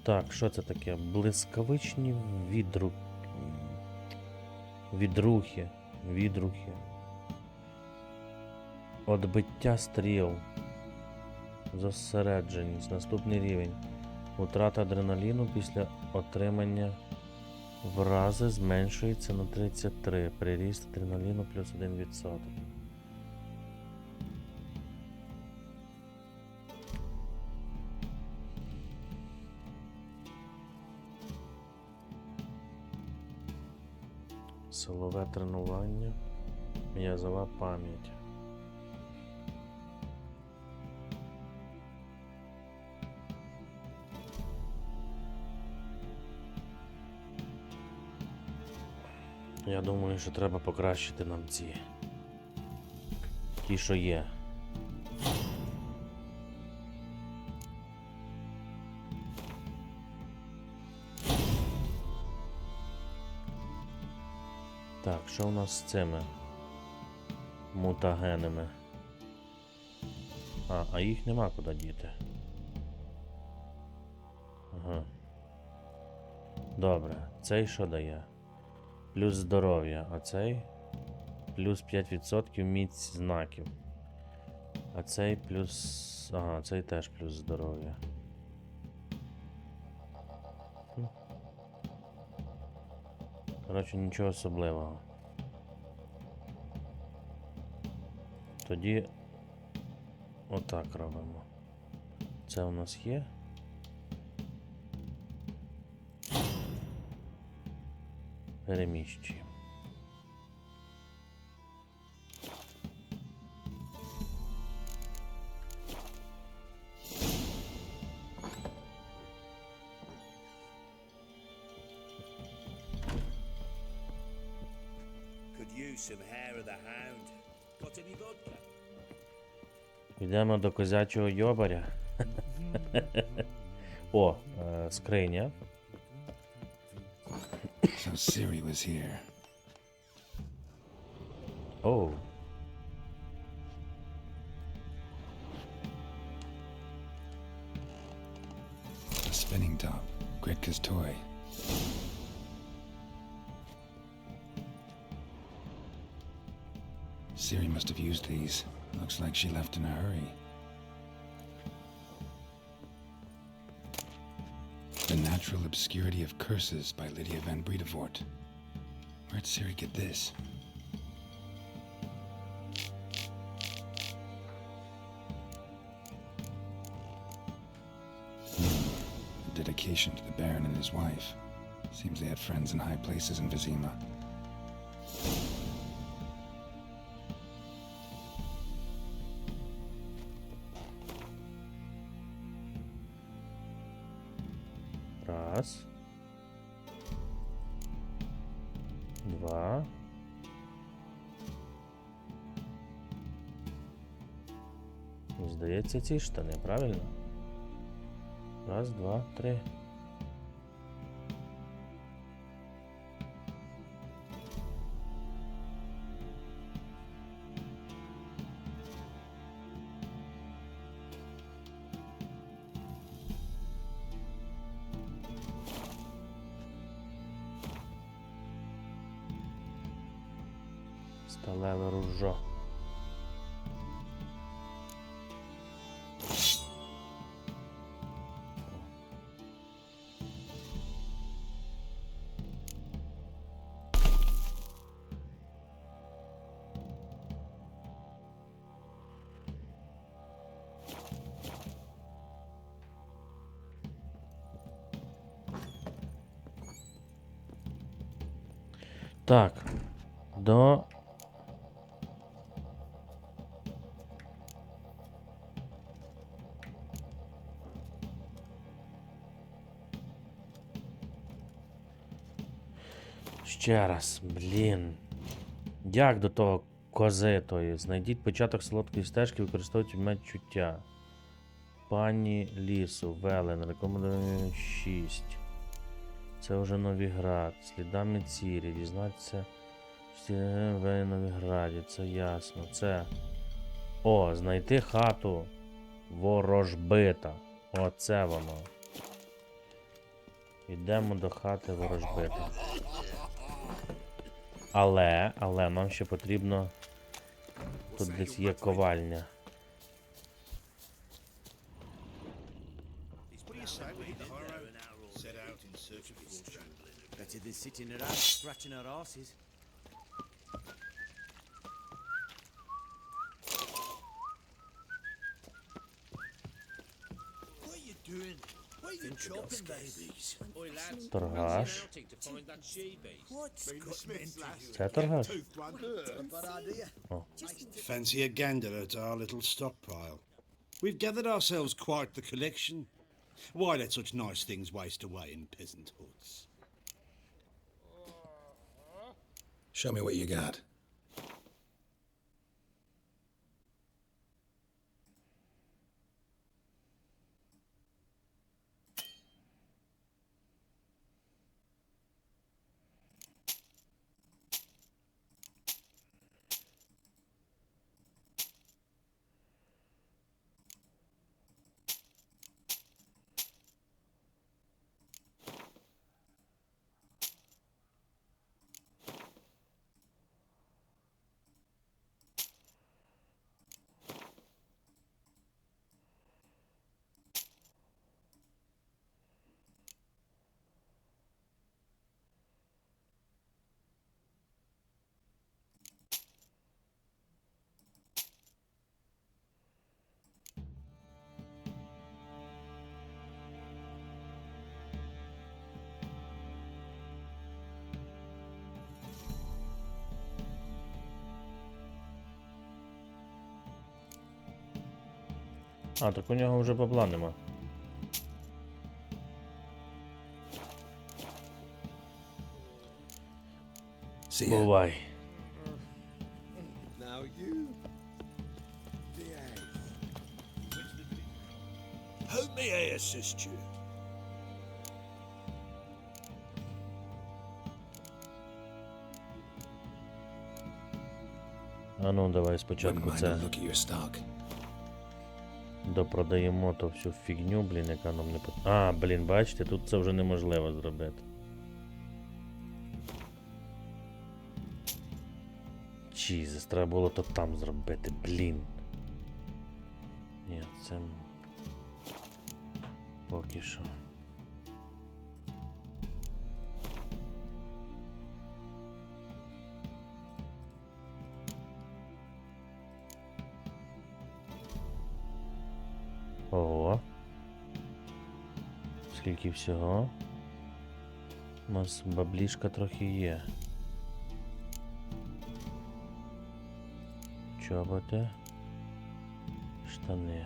Так, що це таке? Блискавичні відрухи. Отбиття стріл. Зосередженість. Наступний рівень. Утрата адреналіну після отримання врази зменшується на 33. Приріст адреналіну плюс 1%. Силове тренування. М'язова пам'ять. Я думаю, що треба покращити нам ті, що є. Так, що у нас з цими мутагенами? А їх нема куди діти. Ага. Добре, цей що дає? Плюс здоров'я, а цей плюс 5% міць знаків. А цей плюс... Ага, цей теж плюс здоров'я. Коротше, нічого особливого. Тоді отак робимо. Це у нас є. Переміщуємо. Some hair of the hound. Got any vodka? Йдемо до козячого йобаря. О, скриня. So Siri was here. Оу. A spinning top. Gretka's toy. Siri must have used these. Looks like she left in a hurry. The Natural Obscurity of Curses by Lydia van Bredevoort. Where'd Siri get this? A dedication to the Baron and his wife. Seems they had friends in high places in Vizima. Раз. Два. Здається, ці штани, правильно? Раз, два, три. Сталеве ружо. Так, до ще раз, блін. Як до того кози тої? Знайдіть початок солодкої стежки, використовуйте меч чуття. Пані лісу, Велен, рекомендую 6. Це вже Новіград. Слідами Цірі. Дізнатися. В Новіграді. Це ясно. Це. О, знайти хату ворожбита. Оце воно. Йдемо до хати ворожбита. Але нам ще потрібно. Тут десь є ковальня. Better than sitting around scratching our asses. What are you doing? What are you chopping, babies? Oi, lads. Торгаш. To find that she-beast. Це торгаш? О. Fancy a gander at our little stockpile. We've gathered ourselves quite the collection. Why let such nice things waste away in peasant huts? Show me what you got. А, так у нього вже бабла нема. Бувай. Now you behave. How may I assist you? А ну, давай спочатку Wouldn't mind це a look at your stock. допродаємо то всю фігню, блін, яка нам не потрібна. А, блін, бачите, тут це вже неможливо зробити. Чізес, треба було то там зробити, блін. Ні, це поки що. Ого. Скільки всього? У нас баблішка трохи є. Чоботи. Штани.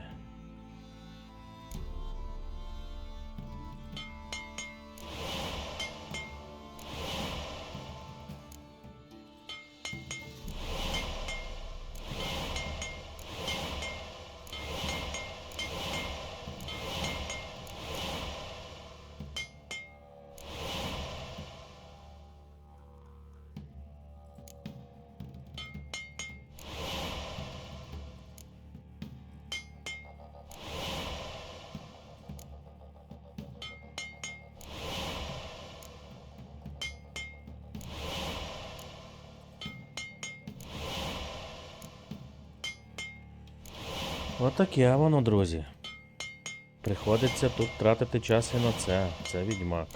Отаке воно, друзі. Приходиться тут тратити час і на це. Це відьмак.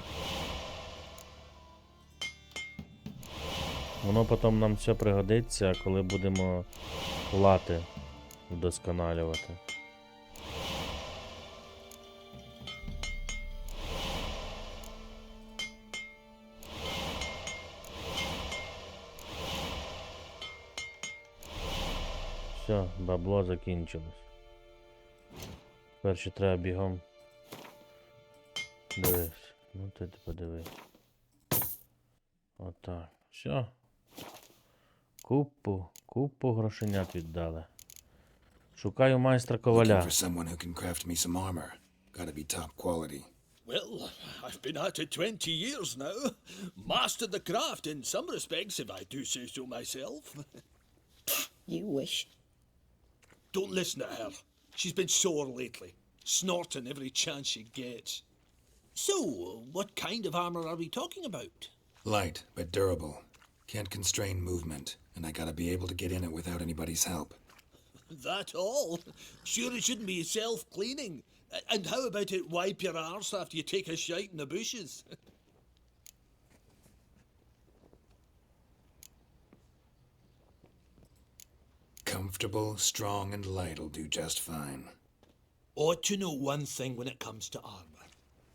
Воно потім нам все пригодиться, коли будемо лати вдосконалювати. Все, бабло закінчилось. Тепер ще треба бігом. Дивись. Ну ти подивись. Отак. Все. Купу грошенят віддали. Шукаю майстра коваля. Looking for someone who can craft me some armor. Gotta be top quality. Well, I've been at it 20 years now. Mastered the craft in some respects, if I do say so myself. You wish. Don't listen to her. She's been sore lately, snorting every chance she gets. So, what kind of armor are we talking about? Light, but durable. Can't constrain movement, and I gotta be able to get in it without anybody's help. That all? Sure it shouldn't be self-cleaning. And how about it wipe your arse after you take a shite in the bushes? Comfortable, strong, and light'll do just fine. Ought to know one thing when it comes to armor.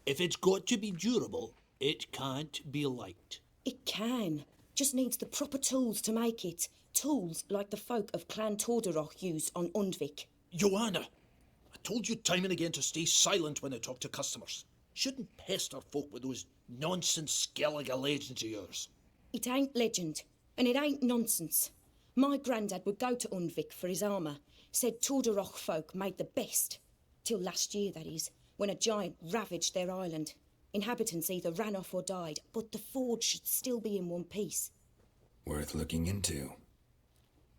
If it's got to be durable, it can't be light. It can. Just needs the proper tools to make it. Tools like the folk of Clan Tordaroch use on Undvik. Joanna, I told you time and again to stay silent when I talk to customers. Shouldn't pester folk with those nonsense Skellige legends of yours. It ain't legend, and it ain't nonsense. My granddad would go to Undvik for his armour. Said Tordaroch folk made the best. Till last year, that is, when a giant ravaged their island. Inhabitants either ran off or died, but the forge should still be in one piece. Worth looking into.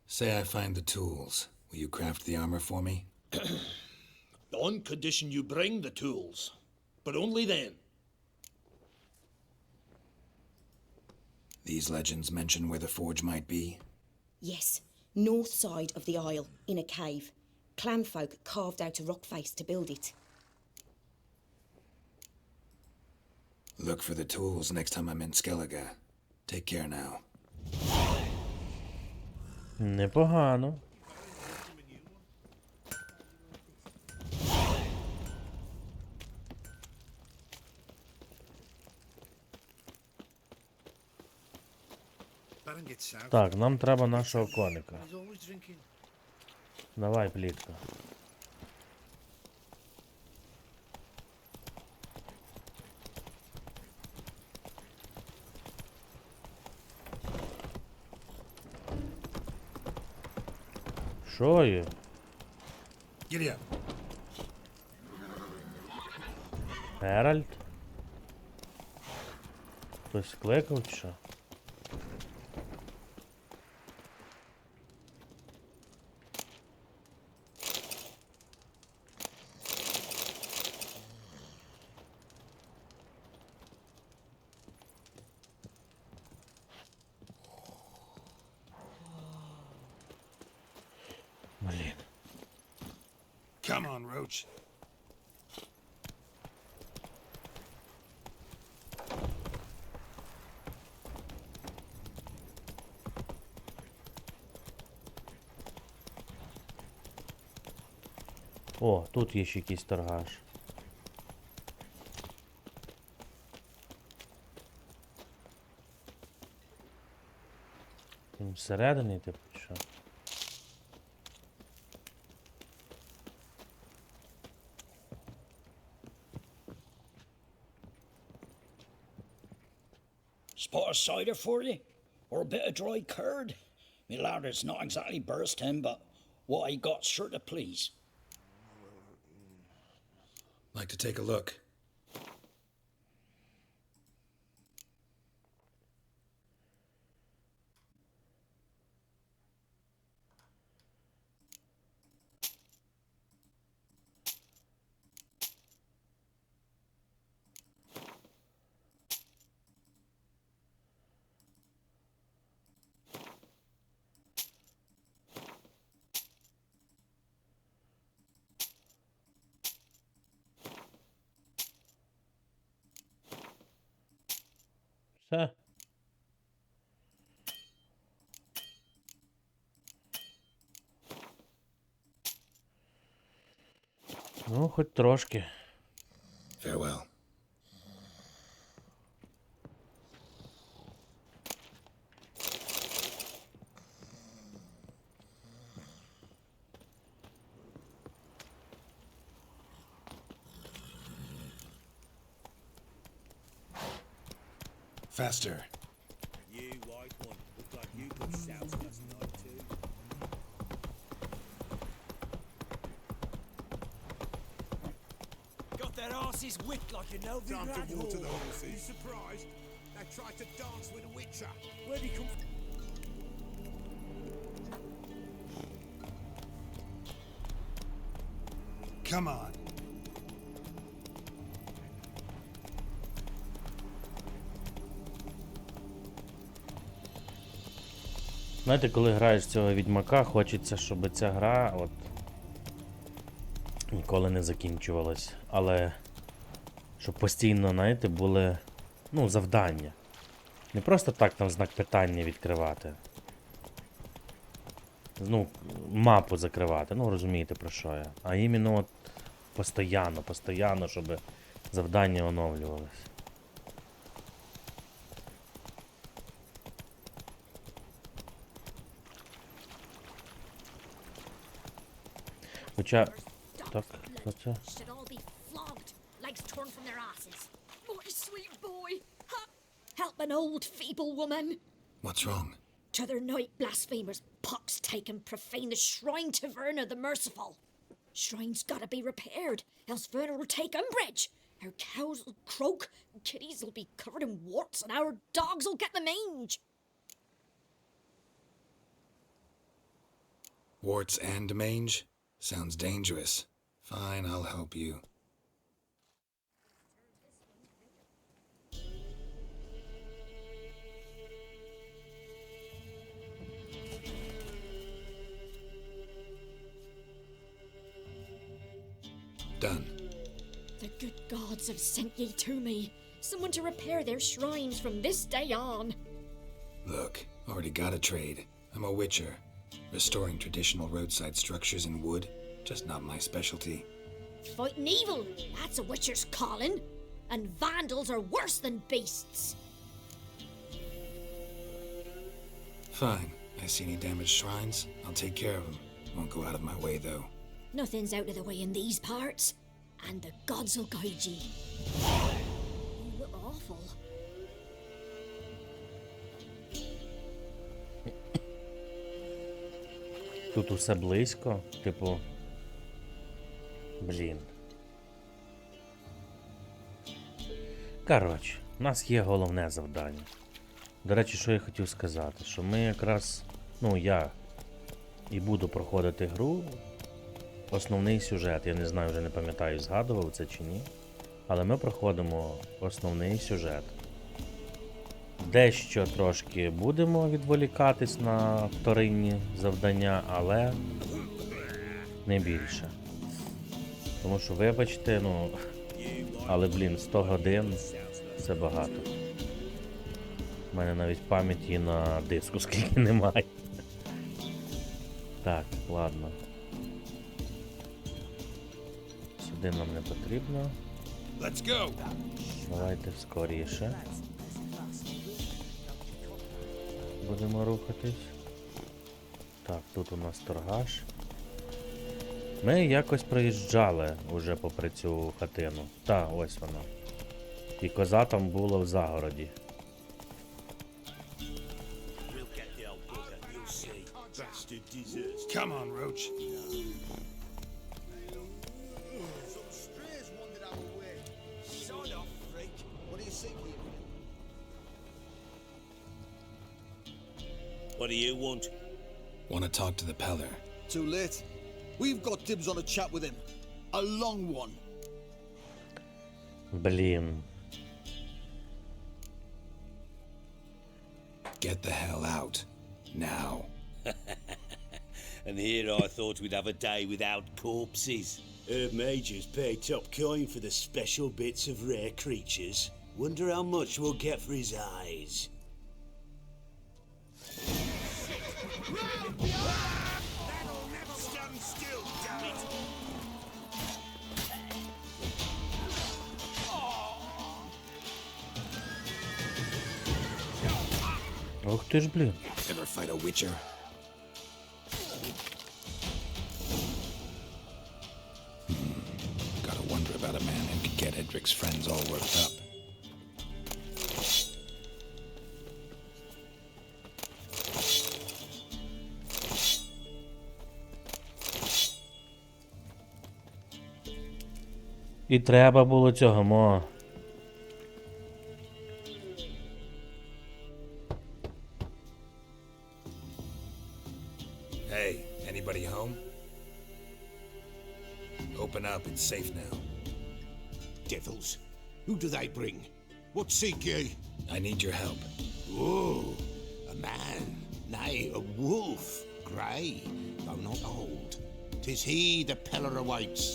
Say I find the tools. Will you craft the armor for me? On condition you bring the tools. But only then. These legends mention where the forge might be? Yes, north side of the isle, in a cave. Clanfolk carved out a rock face to build it. Look for the tools next time I'm in Skellige. Take care now. Непогано. Так, нам треба нашого коника. Давай, плітка. Що є? Giddy up. Геральт? Хтось кликав чи що? Блін. Come on, Roach. О, тут є ще якийсь торгаш. Він всередині, типу, що? Spot of cider for you? Or a bit of dry curd? Mylords not exactly bursting, but what I got's sure to please. Like to take a look. Все. Ну, хоч трошки. Farewell. Faster. You white one, look like you put shouts last night too. Got their asses whipped like a Novi Time to water the Are horses. you surprised? They tried to dance with a witcher. Where'd he come from? Come on. Знаєте, коли граєш цього відьмака, хочеться, щоб ця гра от ніколи не закінчувалась. Але щоб постійно, знаєте, були, ну, завдання. Не просто так там знак питання відкривати. Ну, мапу закривати, ну розумієте про що я. А іменно от постійно, щоб завдання оновлювалися. Хоча... Так, оце. Should all be flogged, legs torn from their asses. My sweet boy, help an old feeble woman. What's wrong? T'other night blasphemers, pox taken, profane the shrine to Verna the Merciful. Shrine's gotta be repaired, else Verna will take umbrage. Our cows will croak, kitties will be covered in warts, and our dogs will get the mange. Warts and mange? Sounds dangerous. Fine, I'll help you. Done. The good gods have sent ye to me. Someone to repair their shrines from this day on. Look, already got a trade. I'm a witcher. Restoring traditional roadside structures in wood, just not my specialty. Fighting evil, that's a witcher's calling. And vandals are worse than beasts. Fine. I see any damaged shrines? I'll take care of them. Won't go out of my way, though. Nothing's out of the way in these parts. And the gods will guide ye. You look awful. Тут усе близько, типу. Блін. Коротше, у нас є головне завдання. До речі, що я хотів сказати, що ми якраз, ну я і буду проходити гру, основний сюжет, я не знаю, вже не пам'ятаю, згадував це чи ні, але ми проходимо основний сюжет. Дещо трошки будемо відволікатись на вторинні завдання, але не більше. Тому що, вибачте, ну, але, блін, 100 годин це багато. У мене навіть пам'яті на диску скільки немає. Так, ладно. Сюди нам не потрібно. Let's go. Давайте скоріше. Будемо рухатись. Так, тут у нас торгаш. Ми якось проїжджали уже попри цю хатину. Та, ось вона. І коза там була в загороді. Come on, Roach. What do you want? Want to talk to the Peller. Too late. We've got dibs on a chat with him. A long one. Блін. Get the hell out. Now. And here I thought we'd have a day without corpses. Heard Majors pay top coin for the special bits of rare creatures. Wonder how much we'll get for his eyes. That'll never stand still, damn it! Ох ти ж, блін. Ever fight a witcher? Gotta wonder about a man who could get Edric's friends all worked up. І треба було цього, мо. Hey, anybody home? Open up, it's safe now. Devils. Who do they bring? What seek ye? I need your help. Oh, a man. Nay, a wolf. Grey, though not old. 'Tis he the Peller awaits.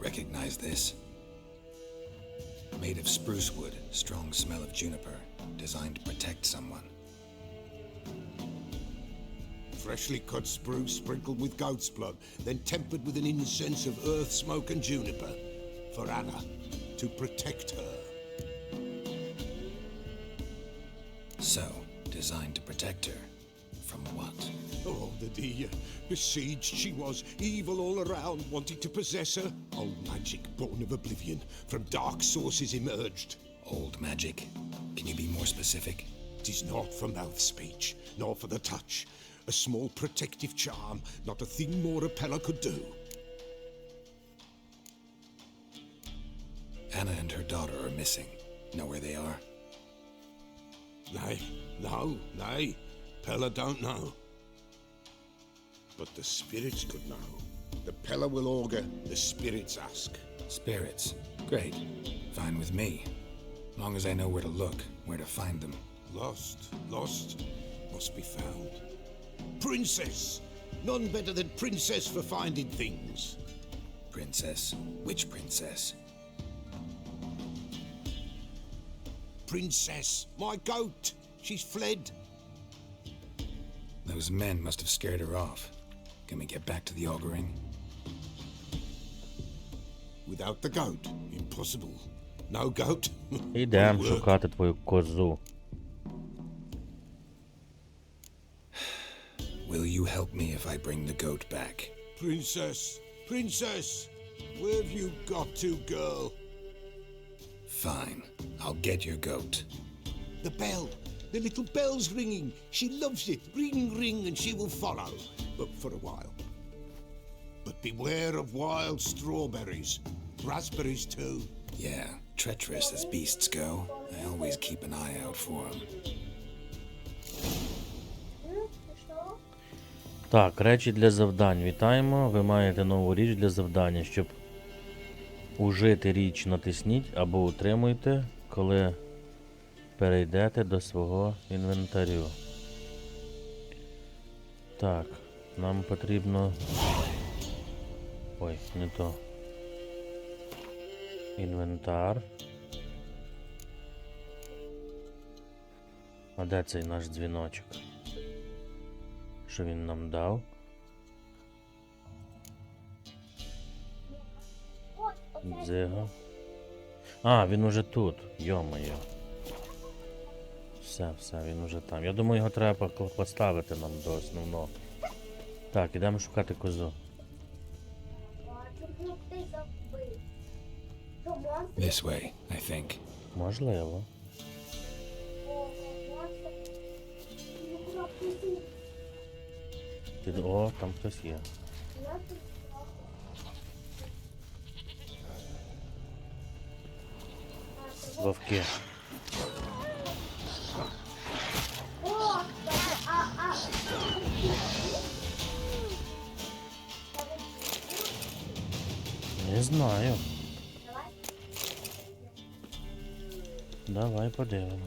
Recognize this? Made of spruce wood, strong smell of juniper, designed to protect someone. Freshly cut spruce sprinkled with goat's blood, then tempered with an incense of earth, smoke and juniper. For Anna, to protect her. So, designed to protect her. From what? Oh, the dear. Besieged she was, evil all around, wanting to possess her. Old magic born of oblivion, from dark sources emerged. Old magic? Can you be more specific? 'Tis not for mouth speech, nor for the touch. A small protective charm, not a thing more a Peller could do. Anna and her daughter are missing. Know where they are? Nay. Peller don't know. But the spirits could know. The Peller will augur, the spirits ask. Spirits? Great. Fine with me. Long as I know where to look, where to find them. Lost. Must be found. Princess! None better than Princess for finding things. Princess? Which princess? Princess! My goat! She's fled. Those men must have scared her off. Can we get back to the auguring? Without the goat, impossible. No goat. Ідем шукати твою козу. Will you help me if I bring the goat back? Princess, princess, where have you got to, girl? Fine. I'll get your goat. The bell. The little bell's ringing. She loves it. Ring, ring, and she will follow. But for a while. But beware of wild strawberries. Raspberries, too. Yeah, treacherous as beasts go. I always keep an eye out for them. Так, речі для завдань. Вітаємо. Ви маєте нову річ для завдання. Щоб ужити річ, натисніть або утримуйте, коли перейдете до свого інвентарю. Так, нам потрібно... Ой, не то. Інвентар. А де цей наш дзвіночок? Що він нам дав? Дзига. А, він уже тут. Йо-моє. Все, він уже там. Я думаю, його треба поставити нам до основного. Так, ідемо шукати козу. This way, I think. Можливо. О, там хтось є. Вовки. Не знаю. Давай подивимось.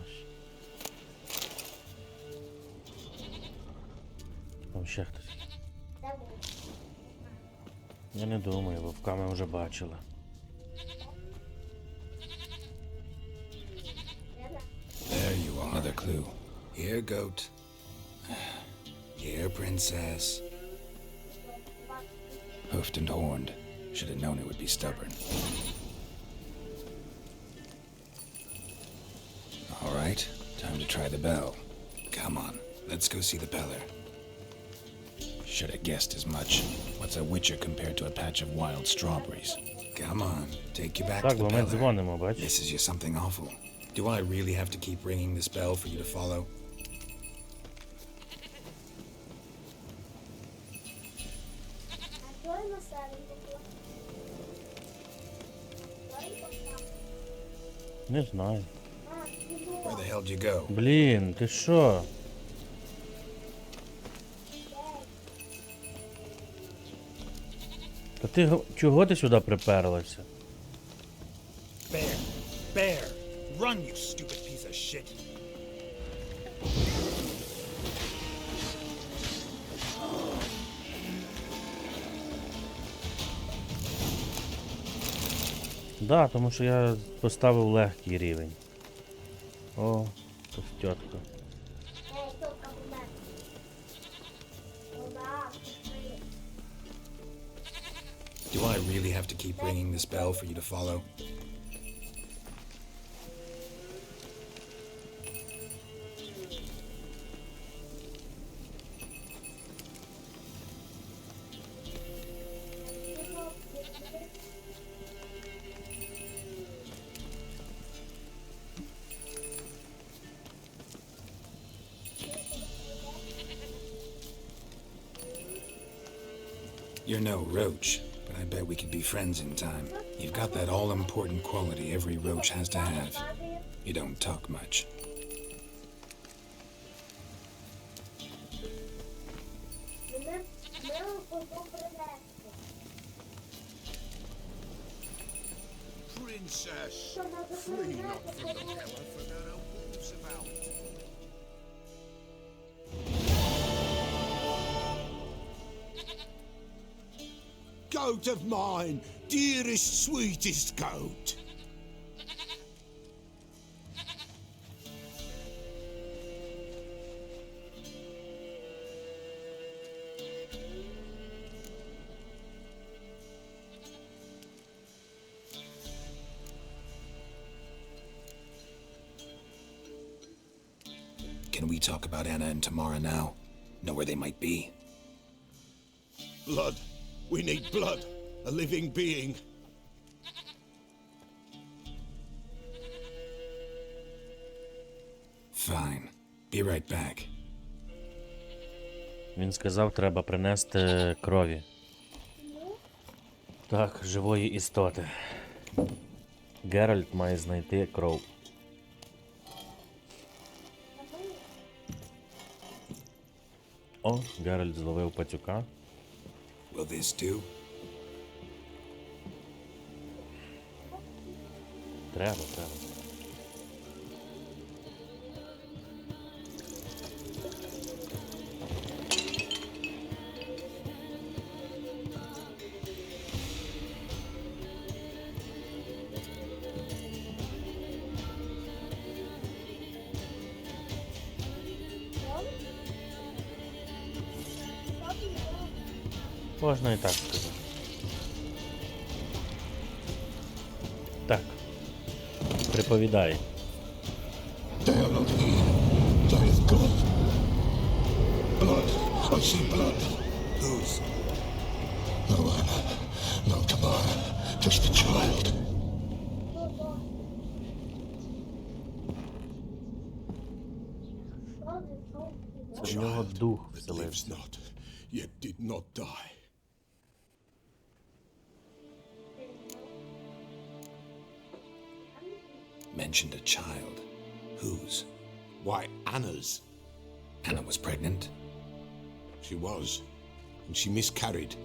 Там ще хтось. Я не думаю, вовка ми вже бачили. There you are. Another clue. Here, goat. Here, princess. Hoofed and horned. Should have known it would be stubborn. All right, time to try the bell. Come on, let's go see the beller. Should have guessed as much. What's a witcher compared to a patch of wild strawberries? Come on, take you back to the beller. This is just something awful. Do I really have to keep ringing this bell for you to follow? Не знаю. Where the hell did you go? Блін, ти що? Та ти чого ти сюди приперлася? Bear! Bear! Run, you stupid piece of shit! Да, тому що я поставив легкий рівень. О, тут тітка. Do I really have to keep ringing this bell for you to follow? You're no roach, but I bet we could be friends in time. You've got that all-important quality every roach has to have. You don't talk much. Princess, flee not from the beller, for there are wolves about. Goat of mine, dearest, sweetest goat. Can we talk about Anna and Tamara now? Know where they might be? Blood. We need blood. A living being. Fine. Be right back. Він сказав, треба принести крові. Так, живої істоти. Геральт має знайти кров. О, Геральт зловив пацюка. Will this do? Треба. Можна і так сказати. Так. Приповідай. They are not here. There is God. Blood. I see blood. Whose? No one. No Tamar. Just the child. Це в нього дух вселився. Not, yet did not die. Mentioned a child. Whose? Why, Anna's. Anna was pregnant? She was. And she miscarried.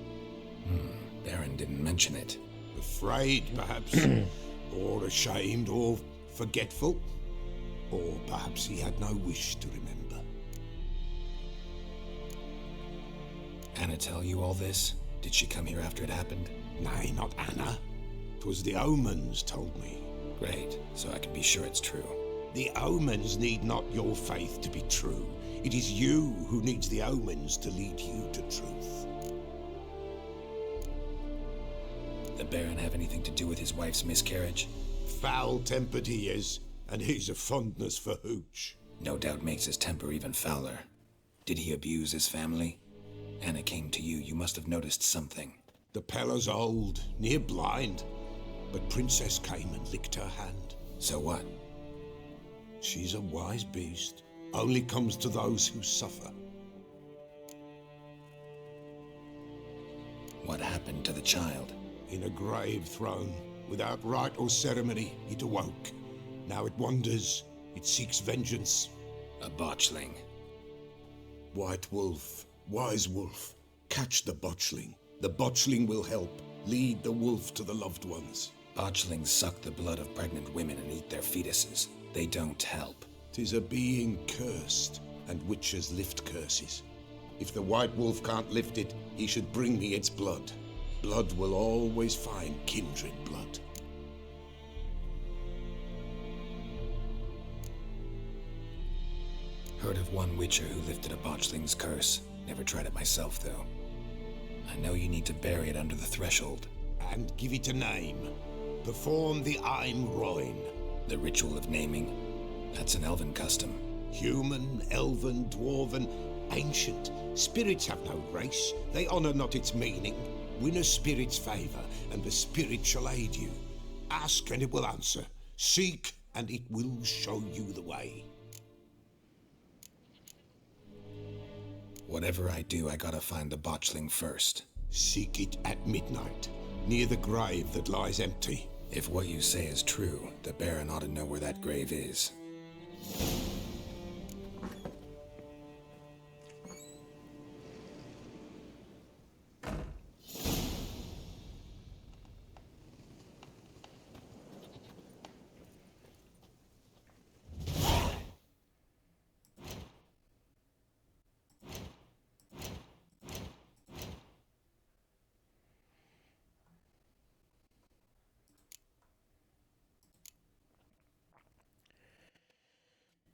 Baron didn't mention it. Afraid, perhaps. Or ashamed, or forgetful. Or perhaps he had no wish to remember. Anna tell you all this? Did she come here after it happened? Nay, not Anna. 'Twas the omens told me. Great, so I can be sure it's true. The omens need not your faith to be true. It is you who needs the omens to lead you to truth. The Baron have anything to do with his wife's miscarriage? Foul-tempered he is, and he's a fondness for hooch. No doubt makes his temper even fouler. Did he abuse his family? Anna came to you, you must have noticed something. The Pella's old, near blind, but Princess came and licked her hand. So what? She's a wise beast, only comes to those who suffer. What happened to the child? In a grave thrown, without rite or ceremony, it awoke. Now it wanders, it seeks vengeance. A botchling. White wolf, wise wolf, catch the botchling. The botchling will help, lead the wolf to the loved ones. Botchlings suck the blood of pregnant women and eat their fetuses. They don't help. 'Tis a being cursed, and witches lift curses. If the white wolf can't lift it, he should bring me its blood. Blood will always find kindred blood. Heard of one witcher who lifted a botchling's curse. Never tried it myself, though. I know you need to bury it under the threshold. And give it a name. Perform the Aim Roin. The ritual of naming? That's an elven custom. Human, elven, dwarven, ancient. Spirits have no race. They honor not its meaning. Win a spirit's favor, and the spirit shall aid you. Ask, and it will answer. Seek, and it will show you the way. Whatever I do, I gotta find the botchling first. Seek it at midnight, near the grave that lies empty. If what you say is true, the Baron ought to know where that grave is.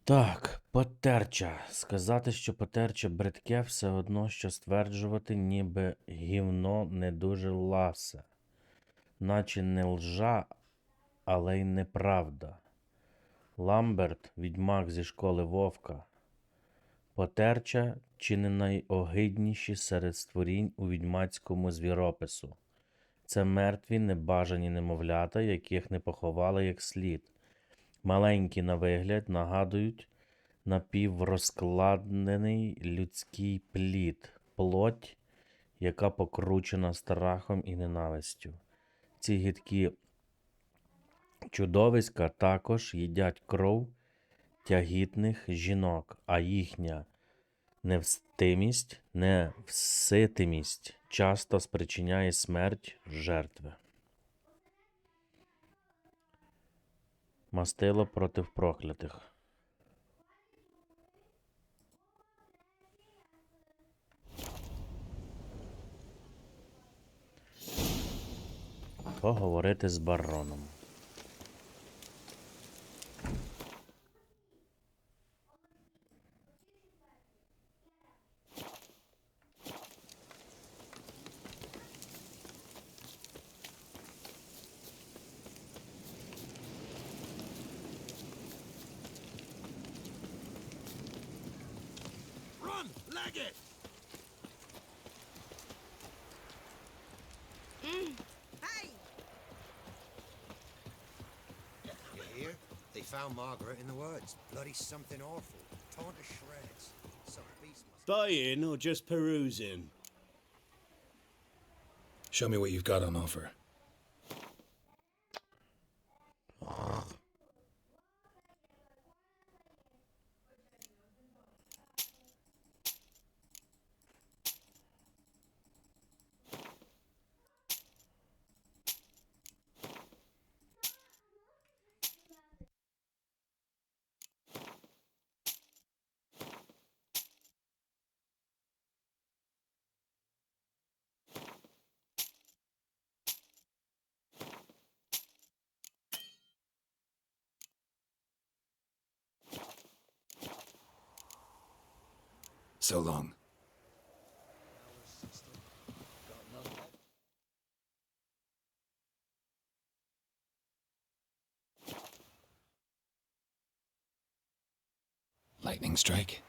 Так, потерча. Сказати, що потерча бридке, все одно, що стверджувати, ніби гівно не дуже ласе. Наче не лжа, але й неправда. Ламберт, відьмак зі школи Вовка. Потерча чи не найогидніші серед створінь у відьмацькому звіропису. Це мертві, небажані немовлята, яких не поховали як слід. Маленькі на вигляд нагадують напіврозкладений людський плід, плоть, яка покручена страхом і ненавистю. Ці гидкі чудовиська також їдять кров тягітних жінок, а їхня невситимість часто спричиняє смерть жертви. Мастило проти проклятих. Поговорити з бароном. Run! Leg it! Hey! You hear? They found Margaret in the woods. Bloody something awful. Torn to shreds. Some beast must... Buying or just perusing? Show me what you've got on offer. So long. Lightning strike.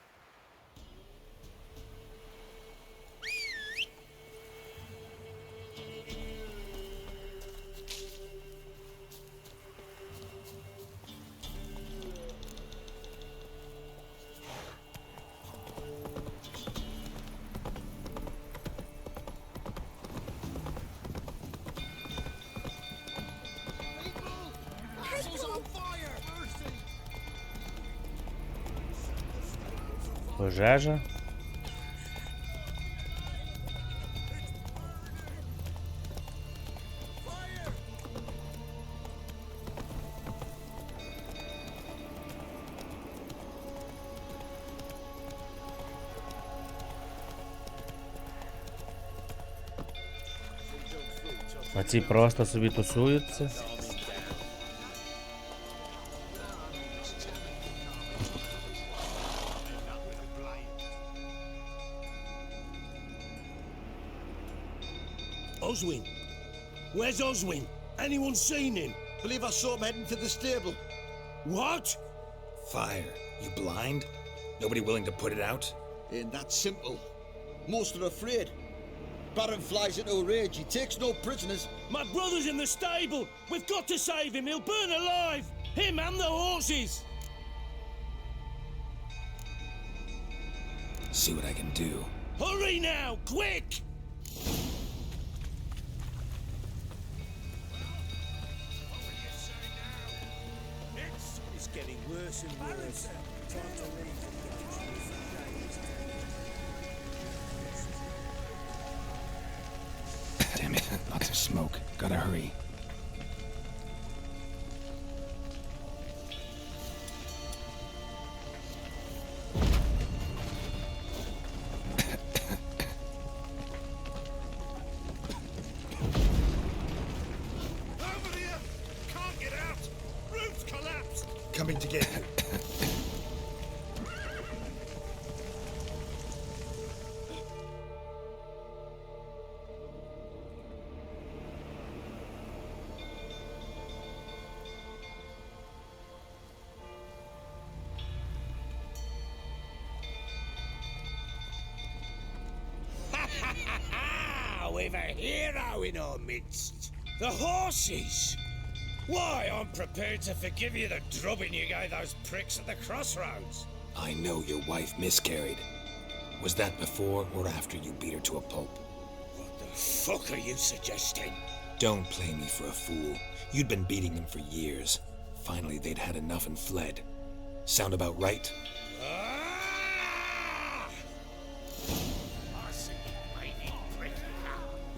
Пожежа. А ці просто собі тусуються. Oswin? Where's Oswin? Anyone seen him? Believe I saw him heading for the stable. What? Fire. You blind? Nobody willing to put it out? Ain't that simple. Most are afraid. Baron flies into a rage. He takes no prisoners. My brother's in the stable. We've got to save him. He'll burn alive. Him and the horses. See what I can do. Hurry now, quick! It's getting worse and worse. Time to leave. Damn it. Lots of smoke. Gotta hurry. Over here! Can't get out! Roof's collapsed! Coming to get you. we've a hero in our midst. The horses! Why, I'm prepared to forgive you the drubbing you gave those pricks at the crossroads. I know your wife miscarried. Was that before or after you beat her to a pulp? What the fuck are you suggesting? Don't play me for a fool. You'd been beating them for years. Finally, they'd had enough and fled. Sound about right?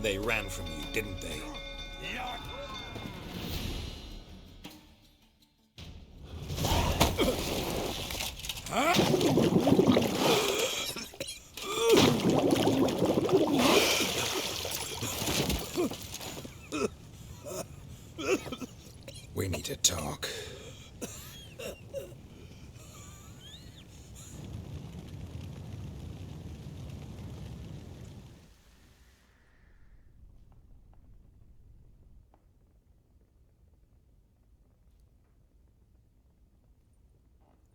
They ran from you, didn't they? We need to talk.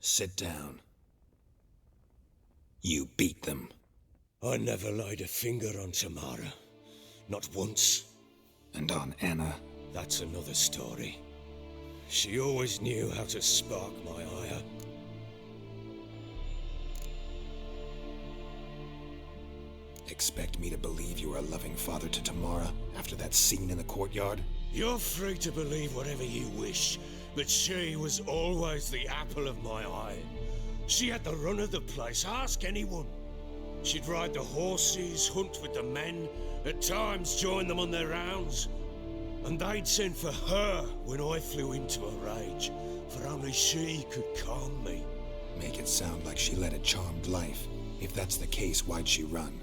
Sit down. You beat them. I never laid a finger on Tamara. Not once. And on Anna? That's another story. She always knew how to spark my ire. Expect me to believe you are a loving father to Tamara after that scene in the courtyard? You're free to believe whatever you wish, but she was always the apple of my eye. She had the run of the place, ask anyone. She'd ride the horses, hunt with the men, at times join them on their rounds. And they'd send for her when I flew into a rage, for only she could calm me. Make it sound like she led a charmed life. If that's the case, why'd she run?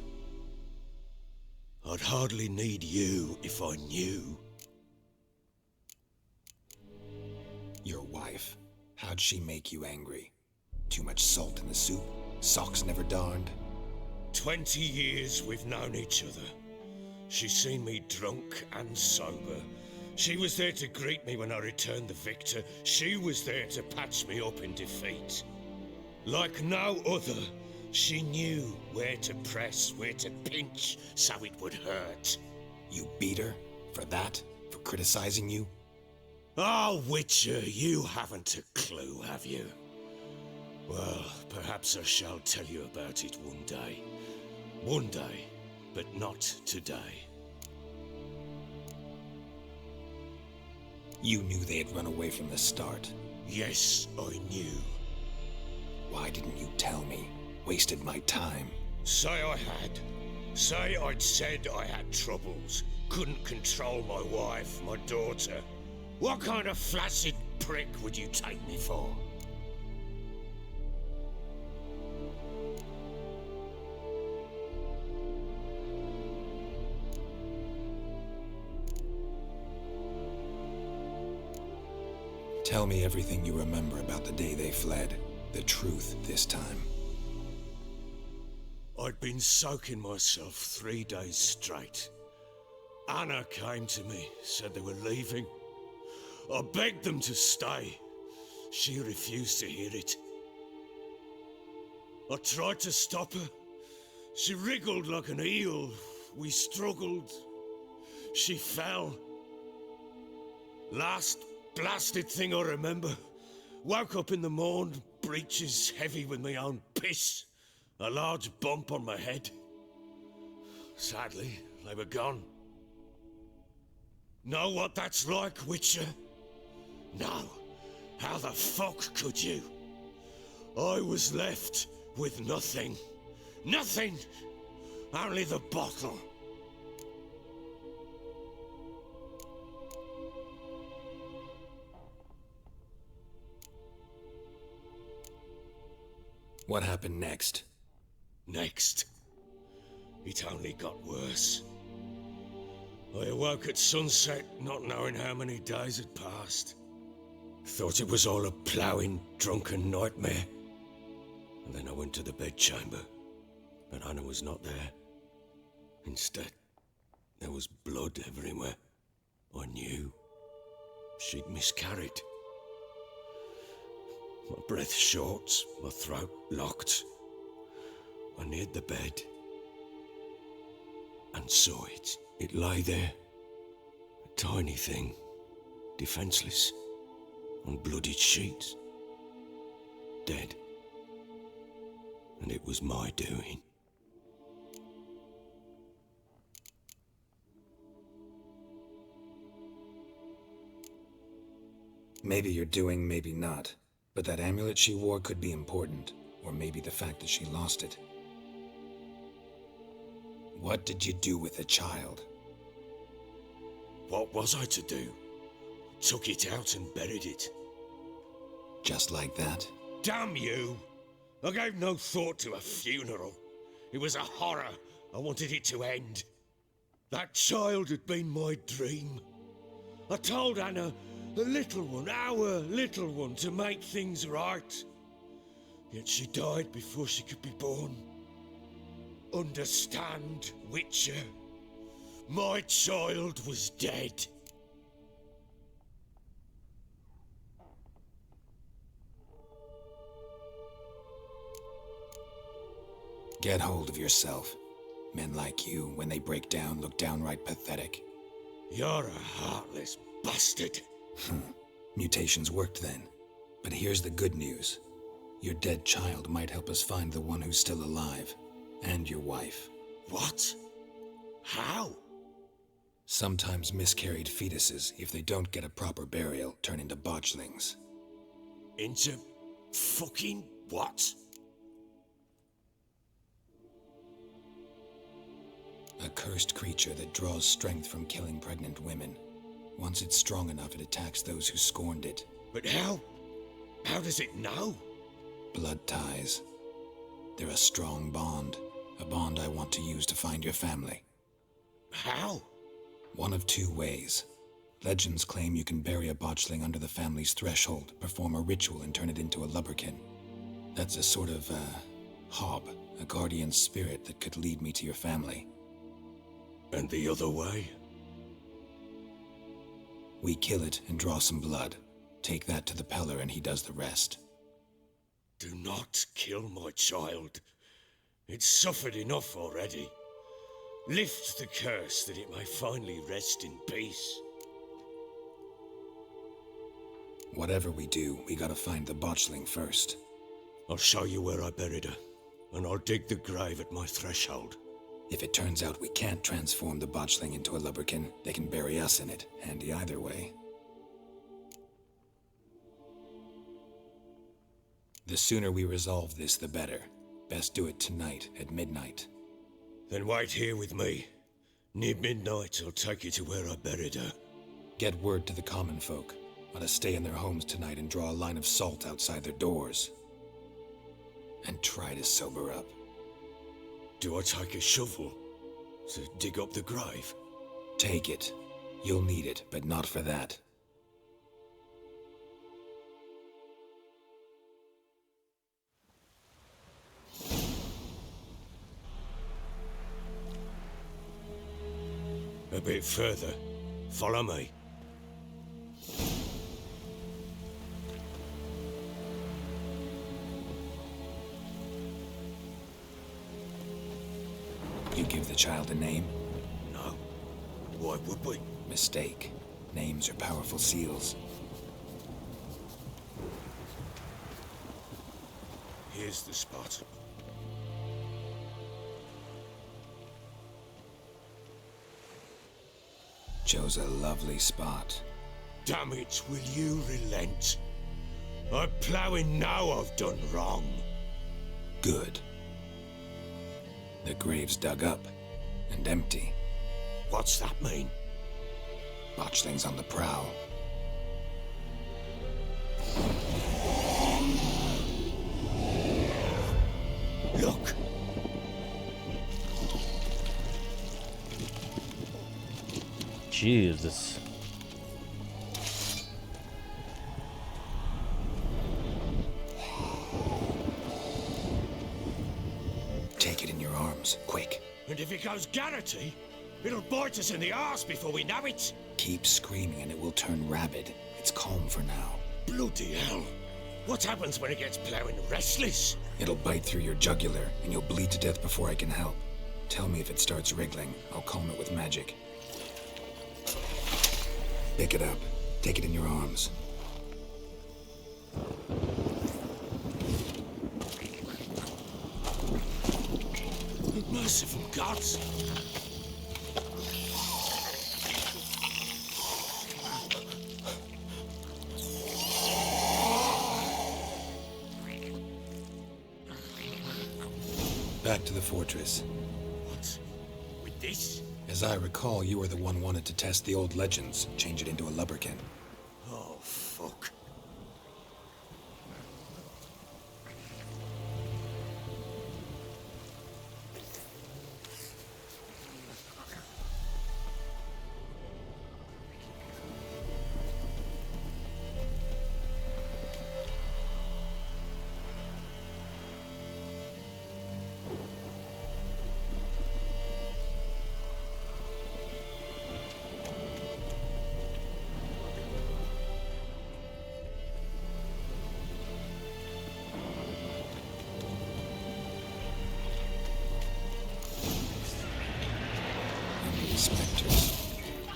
I'd hardly need you if I knew. Your wife, how'd she make you angry? Too much salt in the soup? Socks never darned? 20 years we've known each other. She's seen me drunk and sober. She was there to greet me when I returned the victor. She was there to patch me up in defeat. Like no other, she knew where to press, where to pinch, so it would hurt. You beat her? For that? For criticizing you? Oh, Witcher, you haven't a clue, have you? Well, perhaps I shall tell you about it one day. One day, but not today. You knew they had run away from the start? Yes, I knew. Why didn't you tell me? Wasted my time. Say I had. Say I'd said I had troubles. Couldn't control my wife, my daughter. What kind of flaccid prick would you take me for? Tell me everything you remember about the day they fled. The truth this time. I'd been soaking myself 3 days straight. Anna came to me, said they were leaving. I begged them to stay. She refused to hear it. I tried to stop her. She wriggled like an eel. We struggled. She fell. Last blasted thing I remember. Woke up in the morn, breeches heavy with my own piss. A large bump on my head. Sadly, they were gone. Know what that's like, Witcher? No. How the fuck could you? I was left with nothing. Nothing! Only the bottle. What happened next? Next? It only got worse. I awoke at sunset, not knowing how many days had passed. Thought it was all a ploughing, drunken nightmare. And then I went to the bedchamber, but Anna was not there. Instead, there was blood everywhere. I knew she'd miscarried. My breath short, my throat locked. I neared the bed. and saw it. It lay there, a tiny thing, defenseless, on bloodied sheets, dead. And it was my doing. Maybe you're doing, maybe not. But that amulet she wore could be important. Or maybe the fact that she lost it. What did you do with the child? What was I to do? Took it out and buried it. Just like that? Damn you! I gave no thought to a funeral. It was a horror. I wanted it to end. That child had been my dream. I told Anna, the little one, our little one, to make things right. Yet she died before she could be born. Understand, Witcher? My child was dead. Get hold of yourself. Men like you, when they break down, look downright pathetic. You're a heartless bastard. Mutations worked then. But here's the good news. Your dead child might help us find the one who's still alive. And your wife. What? How? Sometimes miscarried fetuses, if they don't get a proper burial, turn into botchlings. Into fucking what? A cursed creature that draws strength from killing pregnant women. Once it's strong enough, it attacks those who scorned it. But how? How does it know? Blood ties. They're a strong bond. A bond I want to use to find your family. How? One of two ways. Legends claim you can bury a botchling under the family's threshold, perform a ritual, and turn it into a lubberkin. That's a sort of, hob, a guardian spirit that could lead me to your family. And the other way? We kill it and draw some blood. Take that to the Peller and he does the rest. Do not kill my child. It's suffered enough already. Lift the curse that it may finally rest in peace. Whatever we do, we gotta find the botchling first. I'll show you where I buried her, and I'll dig the grave at my threshold. If it turns out we can't transform the botchling into a lubberkin, they can bury us in it. Handy either way. The sooner we resolve this, the better. Best do it tonight, at midnight. Then wait here with me. Near midnight, I'll take you to where I buried her. Get word to the common folk. Let us stay in their homes tonight and draw a line of salt outside their doors. And try to sober up. Do I take a shovel to dig up the grave? Take it. You'll need it, but not for that. A bit further. Follow me. You give the child a name? No. Why would we? Mistake. Names are powerful seals. Here's the spot. Chose a lovely spot. Damn it, will you relent? I'm ploughing now I've done wrong. Good. The grave's dug up and empty. What's that mean? Botchling's on the prowl. Look! Jesus. Take it in your arms, quick. And if it goes garrety, it'll bite us in the arse before we know it. Keep screaming and it will turn rabid. It's calm for now. Bloody hell. What happens when it gets ploughing restless? It'll bite through your jugular and you'll bleed to death before I can help. Tell me if it starts wriggling. I'll calm it with magic. Pick it up. Take it in your arms. Merciful gods! Back to the fortress. What? With this? As I recall, you were the one wanted to test the old legends, change it into a lubberkin. Oh, fuck. Specters.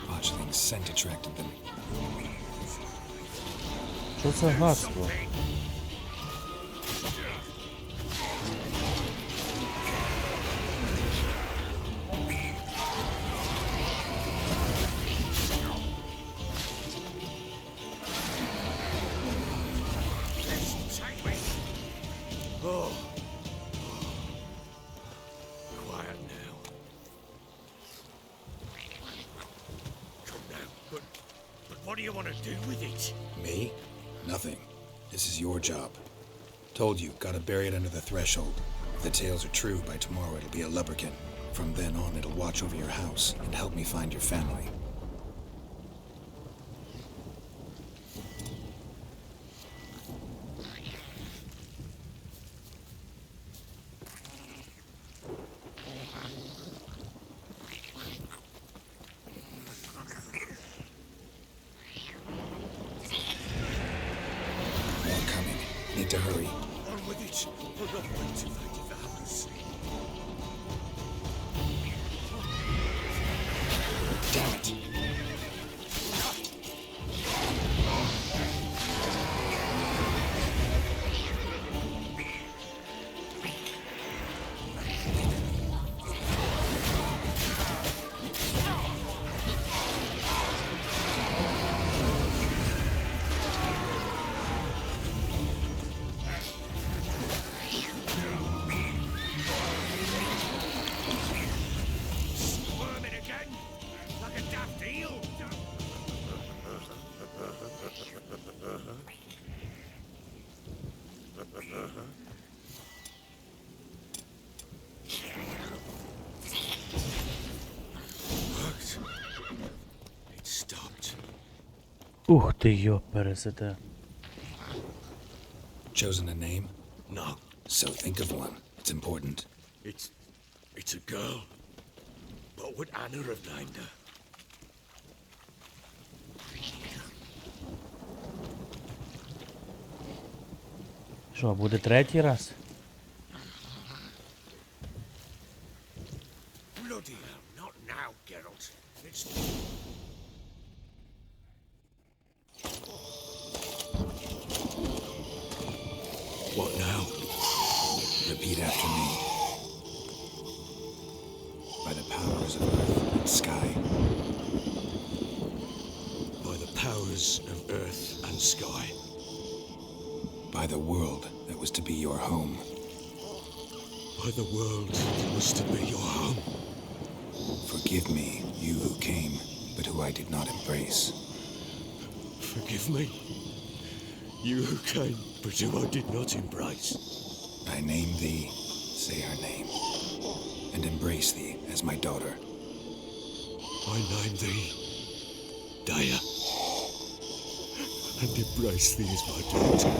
Botchling's scent attracted them. Що це гасло? Oh. Quiet now. Come now, but what do you want to do with it? Me? Nothing. This is your job. Told you, gotta bury it under the threshold. If the tales are true, by tomorrow it'll be a lubberkin. From then on, it'll watch over your house and help me find your family. Need to hurry. On with it. We're not going to fight the house. Damn it. Ух ти, йо, пересете. Chosen a name? No. So think of one. It's important. It's a girl. What would Anna have named her? Що, буде третій раз? Bloody hell, not now, Geralt. It's... What now? Repeat after me. By the powers of earth and sky. By the powers of earth and sky. By the world that was to be your home. By the world that was to be your home. Forgive me, you who came, but who I did not embrace. Forgive me, you who came, but who I did not embrace. I name thee, say her name, and embrace thee as my daughter. I name thee, Daya, and embrace thee as my daughter.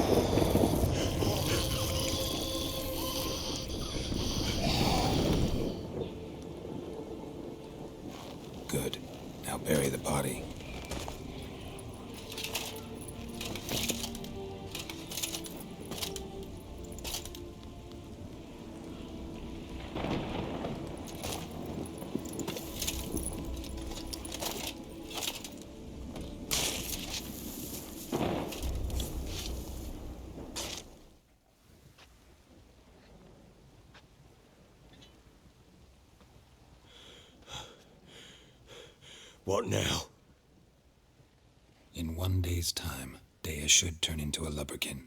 Good. Now bury the body. What now? In 1 day's time, Dea should turn into a lubberkin.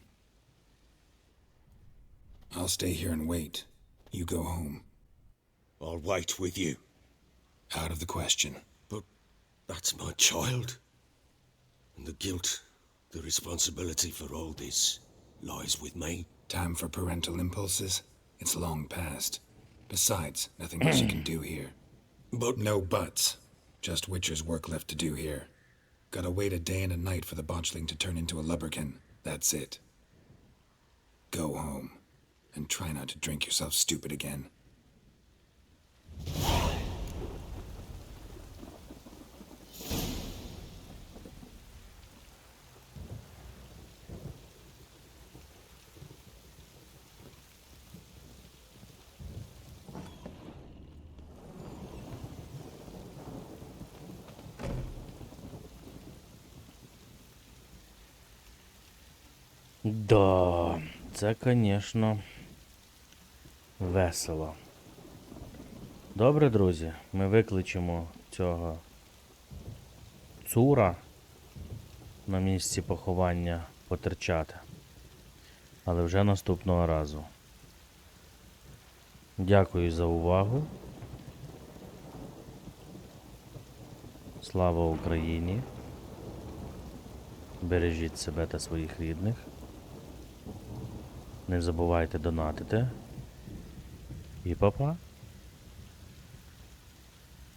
I'll stay here and wait. You go home. I'll wait with you. Out of the question. But that's my child. And the guilt, the responsibility for all this lies with me. Time for parental impulses? It's long past. Besides, nothing else you can do here. But... No buts. Just Witcher's work left to do here. Gotta wait a day and a night for the botchling to turn into a lubberkin. That's it. Go home. And try not to drink yourself stupid again. Да, це, звісно, весело. Добре, друзі, ми викличемо цього цура на місці поховання потерчати. Але вже наступного разу. Дякую за увагу. Слава Україні. Бережіть себе та своїх рідних. Не забувайте донатити. І па-па.